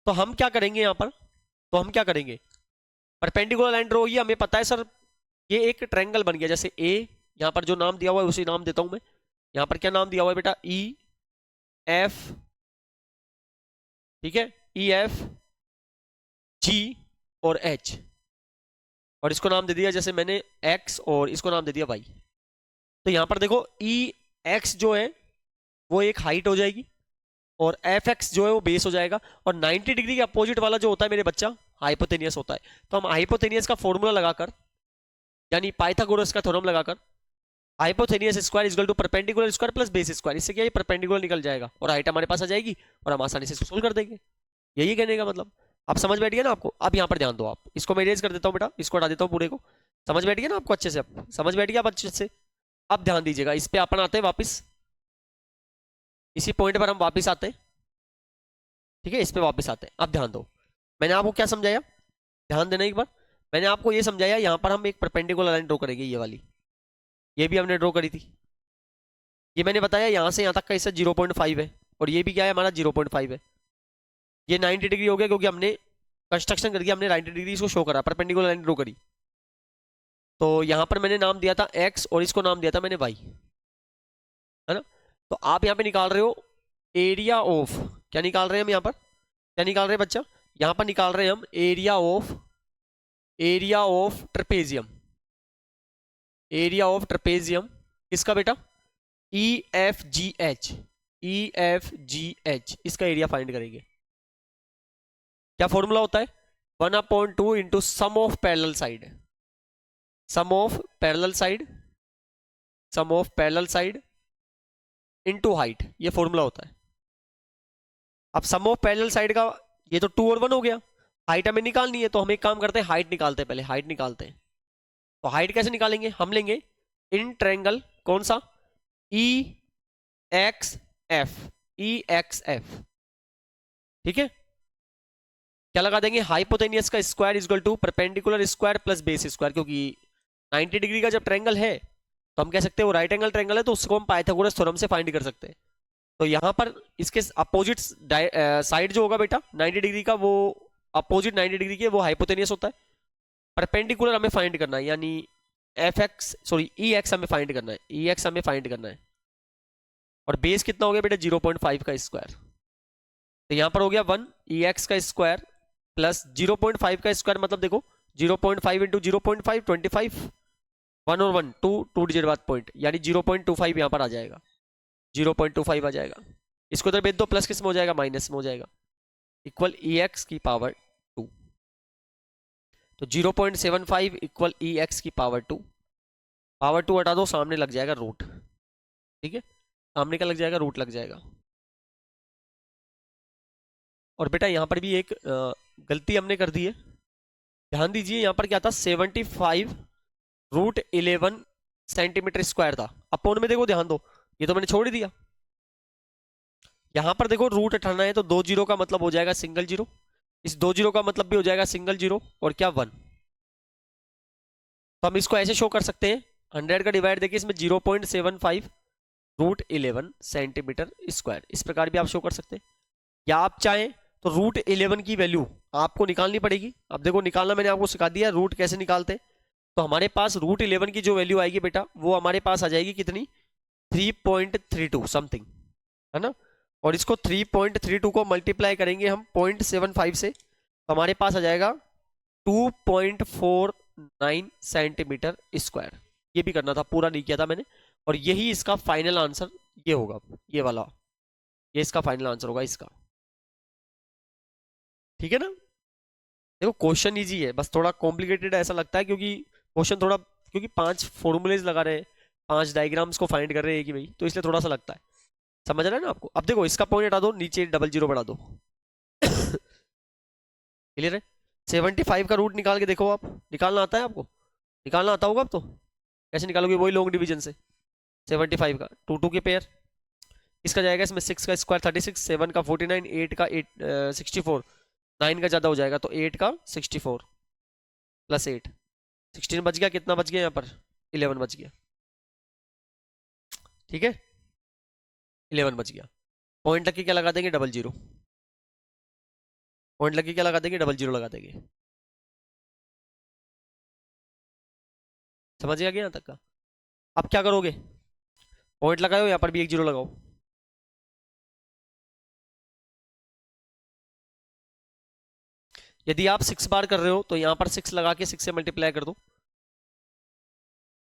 Speaker 1: तो हम क्या करेंगे यहाँ पर, तो हम क्या करेंगे, परपेंडिकुलर लाइन ड्रॉ, ये हमें पता है सर, ये एक ट्रायंगल बन गया, जैसे ए, यहाँ पर जो नाम दिया हुआ है उसी नाम देता हूं मैं। यहाँ पर क्या नाम दिया हुआ है बेटा, ई एफ, ठीक है, ई एफ जी और एच, और इसको नाम दे दिया जैसे मैंने एक्स, और इसको नाम दे दिया वाई। तो यहाँ पर देखो, ई एक्स जो है वो एक हाइट हो जाएगी, और एफ एक्स जो है वो बेस हो जाएगा, और 90 डिग्री के अपोजिट वाला जो होता है मेरे बच्चा, हाइपोटेनियस होता है। तो हम हाइपोटेनियस का फॉर्मूला लगाकर, यानी पाइथागोरस का थ्योरम लगाकर, hypotenuse square equal to perpendicular square plus base square, इससे क्या ये परपेंडिकुलर निकल जाएगा और हाइट हमारे पास आ जाएगी, और हम आसानी से इसको सोल्व कर देंगे। यही कहने का मतलब, आप समझ बैठ गया ना आपको। अब यहाँ पर ध्यान दो आप, इसको मैं इरेज कर देता हूँ बेटा, इसको हटा देता हूँ पूरे को, समझ बैठ गया ना आपको अच्छे से, अब समझ बैठ गया आप अच्छे से। अब ध्यान दीजिएगा, इस पे अपन आते हैं वापस, इसी पॉइंट पर हम वापस आते हैं, ठीक है, इस पे वापस आते हैं। अब ध्यान दो, मैंने आपको क्या समझाया, ध्यान देना एक बार, मैंने आपको ये समझाया, यहाँ पर हम एक परपेंडिकुलर लाइन ड्रॉ करेंगे, ये वाली, ये भी हमने ड्रॉ करी थी, ये मैंने बताया यहाँ से यहाँ तक का हिस्सा 0.5 है, और ये भी क्या है हमारा 0.5 है। ये 90 डिग्री हो गया क्योंकि हमने कंस्ट्रक्शन करके हमने 90 डिग्री इसको शो करा, परपेंडिकुलर लाइन ड्रॉ करी। तो यहाँ पर मैंने नाम दिया था एक्स, और इसको नाम दिया था मैंने वाई, है ना। तो आप यहाँ पे निकाल रहे हो एरिया ऑफ, क्या निकाल रहे हैं हम यहाँ पर, क्या निकाल रहे हैं बच्चा, यहाँ पर निकाल रहे हैं हम area of trapezium, area of trapezium किसका बेटा, E F G H, E F G H, इसका एरिया फाइंड करेंगे। क्या फॉर्मूला होता है, 1/2 into sum of parallel side, sum of parallel side, sum of parallel side into height, ये फॉर्मूला होता है। अब सम ऑफ पैरेलल साइड का, ये तो 2 और 1 हो गया, हाइट हमें निकालनी है, तो हम एक काम करते हैं, हाइट निकालते हैं, पहले हाइट निकालते हैं। तो हाइट कैसे निकालेंगे, हम लेंगे इन ट्रायंगल, कौन सा, E X F, E X F, ठीक है। क्या लगा देंगे, हाइपोटेनियस का square equal to perpendicular square plus base square, क्योंकि 90 डिग्री का जब ट्रायंगल है तो हम कह सकते हैं वो राइट एंगल ट्रायंगल है, तो उसको हम पाइथागोरस थ्योरम से फाइंड कर सकते हैं। तो यहाँ पर इसके अपोजिट साइड जो होगा बेटा 90 डिग्री का, वो अपोजिट 90 डिग्री के वो हाइपोटेनियस होता है। परपेंडिकुलर हमें फाइंड करना है, यानी एफ एक्स सॉरी ई एक्स हमें फाइंड करना है, ई एक्स हमें फाइंड करना है, और बेस कितना हो गया बेटा 0.5 का स्क्वायर। तो यहाँ पर हो गया 1 ई एक्स का स्क्वायर प्लस 0.5 का स्क्वायर, मतलब देखो 0.5 इंटू 0.5 25, 1 और 1 2 डिजिट बाद पॉइंट, यानी 0.25 यहाँ पर आ जाएगा, 0.25 आ जाएगा। इसको इधर भेज दो, प्लस किस में हो जाएगा, माइनस में हो जाएगा। इक्वल ई एक्स की पावर 2। तो 0.75 इक्वल ई एक्स की पावर 2। पावर 2 हटा दो, सामने लग जाएगा रूट। ठीक है, सामने का लग जाएगा, रूट लग जाएगा। और बेटा यहाँ पर भी एक गलती हमने कर दी है, ध्यान दीजिए। यहाँ पर क्या था, 75 रूट 11 सेंटीमीटर स्क्वायर था। अपोन में देखो, ध्यान दो, ये तो मैंने छोड़ ही दिया। यहाँ पर देखो रूट हटाना है तो 2 जीरो का मतलब हो जाएगा सिंगल जीरो, इस 2 जीरो का मतलब भी हो जाएगा सिंगल जीरो, और क्या 1। तो हम इसको ऐसे शो कर सकते हैं, 100 का डिवाइड देखिए इसमें 0.75 रूट 11 सेंटीमीटर स्क्वायर, इस प्रकार भी आप शो कर सकते हैं। या आप चाहें तो रूट 11 की वैल्यू आपको निकालनी पड़ेगी। अब देखो निकालना मैंने आपको सिखा दिया, रूट कैसे निकालते हैं। तो हमारे पास रूट 11 की जो वैल्यू आएगी बेटा, वो हमारे पास आ जाएगी कितनी, 3.32 समथिंग, है ना। और इसको 3.32 को मल्टीप्लाई करेंगे हम 0.75 से, तो हमारे पास आ जाएगा 2.49 सेंटीमीटर स्क्वायर। ये भी करना था, पूरा नहीं किया था मैंने। और यही इसका फाइनल आंसर ये होगा, ये वाला, ये इसका फाइनल आंसर होगा इसका। ठीक है ना। देखो क्वेश्चन इजी है, बस थोड़ा कॉम्प्लिकेटेड ऐसा लगता है क्योंकि क्वेश्चन थोड़ा, क्योंकि 5 फॉर्मूलेज लगा रहे हैं, 5 डायग्राम्स को फाइंड कर रहे हैं कि भाई, तो इसलिए थोड़ा सा लगता है। समझ रहा है ना आपको। अब देखो इसका पॉइंट हटा दो, नीचे डबल जीरो बढ़ा दो। क्लियर है। 75 का रूट निकाल के देखो, आप निकालना आता है आपको, निकालना आता होगा अब तो। कैसे निकालोगे, वही लॉन्ग डिवीजन से। 75 का 2 2 के पेयर, इसका जाएगा इसमें 6 का स्क्वायर 36, 7 का 49, 8 का 64, 9 का ज़्यादा हो जाएगा तो 8 का 64 प्लस 8, 16 बच गया। कितना बच गया यहाँ पर, 11 बच गया। ठीक है, 11 बच गया। पॉइंट लग के क्या लगा देंगे, डबल जीरो। पॉइंट लग के क्या लगा देंगे, डबल जीरो लगा देंगे। समझ गया यहाँ तक का। अब क्या करोगे, पॉइंट लगाओ, यहाँ पर भी एक जीरो लगाओ। यदि आप 6 बार कर रहे हो तो यहाँ पर 6 लगा के 6 से मल्टीप्लाई कर दो।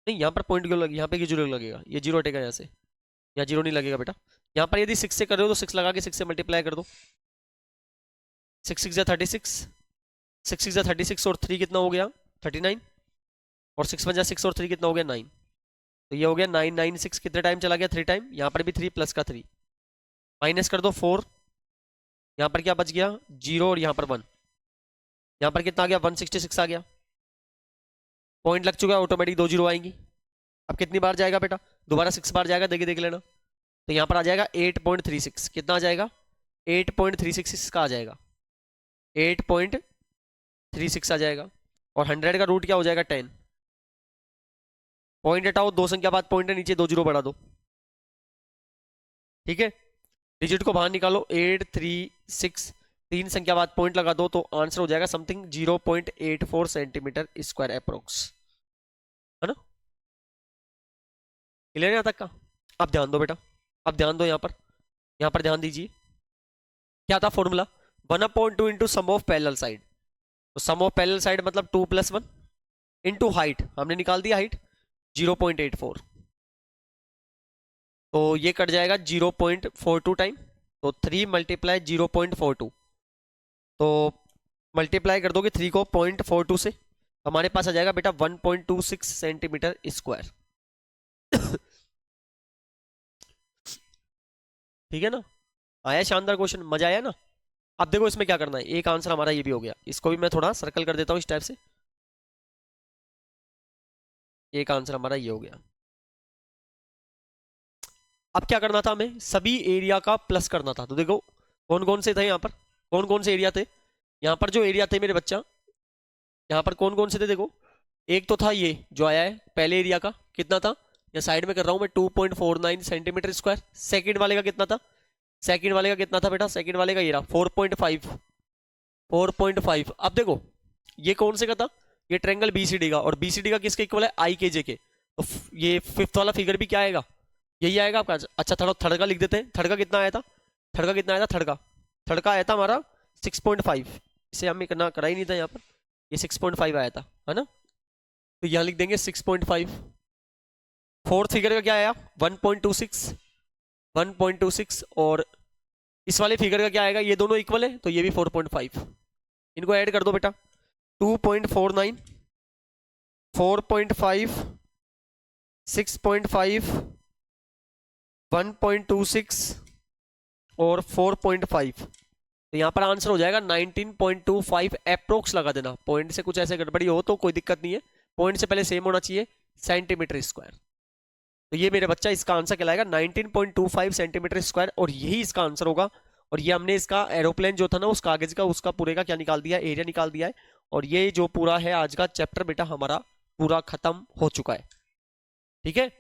Speaker 1: नहीं, यहाँ पर पॉइंट क्यों लगे, यहाँ पे क्यों जीरो लगेगा, ये जीरो हटेगा यहाँ से, यहाँ जीरो नहीं लगेगा बेटा। यहाँ पर यदि 6 से कर रहे हो तो 6 लगा के 6 से मल्टीप्लाई कर दो। 6 6 36, 6 6 36 और 3 कितना हो गया, 39, और 6 1 6 और 3 कितना हो गया, 9। तो ये हो गया 9 9 6, कितने टाइम चला गया, 3 टाइम। यहाँ पर भी 3 प्लस का 3, माइनस कर दो 4, यहाँ पर क्या बच गया, 0, और यहाँ पर 1। यहाँ पर कितना आ गया, 166 आ गया। पॉइंट लग चुका है, ऑटोमेटिक 2 जीरो आएंगी। अब कितनी बार जाएगा बेटा, दोबारा 6 बार जाएगा, देख लेना। तो यहाँ पर आ जाएगा 8.36, कितना आ जाएगा, 8.36 इसका आ जाएगा, 8.36 आ जाएगा। और 100 का रूट क्या हो जाएगा, 10। पॉइंट हटाओ, 2 संख्या बाद पॉइंट है नीचे, 2 जीरो बढ़ा दो। ठीक है, डिजिट को बाहर निकालो, 836, 3 संख्या बाद पॉइंट लगा दो, तो आंसर हो जाएगा समथिंग 0.84 सेंटीमीटर स्क्वायर अप्रोक्स, है ना। क्लियर यहाँ तक का। अब ध्यान दो बेटा, अब ध्यान दो, यहाँ पर ध्यान दीजिए। क्या था formula, 1/2 into sum of parallel side. तो सम ऑफ पैरेलल साइड मतलब 2 + 1 इंटू हाइट, हमने निकाल दिया हाइट 0.84, तो ये कट जाएगा 0.42 टाइम। तो 3 × 0.42, तो मल्टीप्लाई कर दोगे 3 को 0.42 से, हमारे पास आ जाएगा बेटा 1.26 सेंटीमीटर स्क्वायर। ठीक है ना, आया शानदार क्वेश्चन, मजा आया ना। अब देखो इसमें क्या करना है, एक आंसर हमारा ये भी हो गया, इसको भी मैं थोड़ा सर्कल कर देता हूँ इस टाइप से। एक आंसर हमारा ये हो गया। अब क्या करना था हमें, सभी एरिया का प्लस करना था। तो देखो कौन कौन से थे यहाँ पर, कौन कौन से एरिया थे यहाँ पर, जो एरिया थे मेरे बच्चा यहाँ पर कौन कौन से थे, देखो एक तो था ये जो आया है पहले एरिया का, कितना था, या साइड में कर रहा हूं मैं, 2.49 सेंटीमीटर स्क्वायर। सेकंड वाले का कितना था, सेकंड वाले का कितना था बेटा, सेकंड वाले का ये रहा 4.5, 4.5। अब देखो ये कौन से का था, ये ट्रायंगल बीसीडी का, और बीसीडी का किसके इक्वल है, आई के जे के। तो ये फिफ्थ वाला फिगर भी क्या आएगा, यही आएगा आपका। अच्छा थोड़ा थर्ड का लिख देते हैं, थर्ड का कितना आया था, थर्ड का कितना आया था, थर्ड का आया था हमारा 6.5, इसे हमें करना करा ही नहीं था यहाँ पर, ये 6.5 आया था, है ना। तो यहाँ लिख देंगे 6.5। फोर्थ फिगर का क्या आया, 1.26, 1.26, और इस वाले फिगर का क्या आएगा, ये दोनों इक्वल है तो ये भी 4.5, इनको ऐड कर दो बेटा। 2.49, 4.5, 6.5, 1.26 और 4.5, तो यहाँ पर आंसर हो जाएगा 19.25 अप्रोक्स लगा देना। पॉइंट से कुछ ऐसे गड़बड़ी हो तो कोई दिक्कत नहीं है, पॉइंट से पहले सेम होना चाहिए, सेंटीमीटर स्क्वायर। तो ये मेरे बच्चा इसका आंसर कहलाएगा 19.25 सेंटीमीटर स्क्वायर, और यही इसका आंसर होगा। और ये हमने इसका एरोप्लेन जो था ना उस कागज का, उसका पूरे का क्या निकाल दिया, एरिया निकाल दिया है। और ये जो पूरा है आज का चैप्टर बेटा हमारा पूरा खत्म हो चुका है। ठीक है।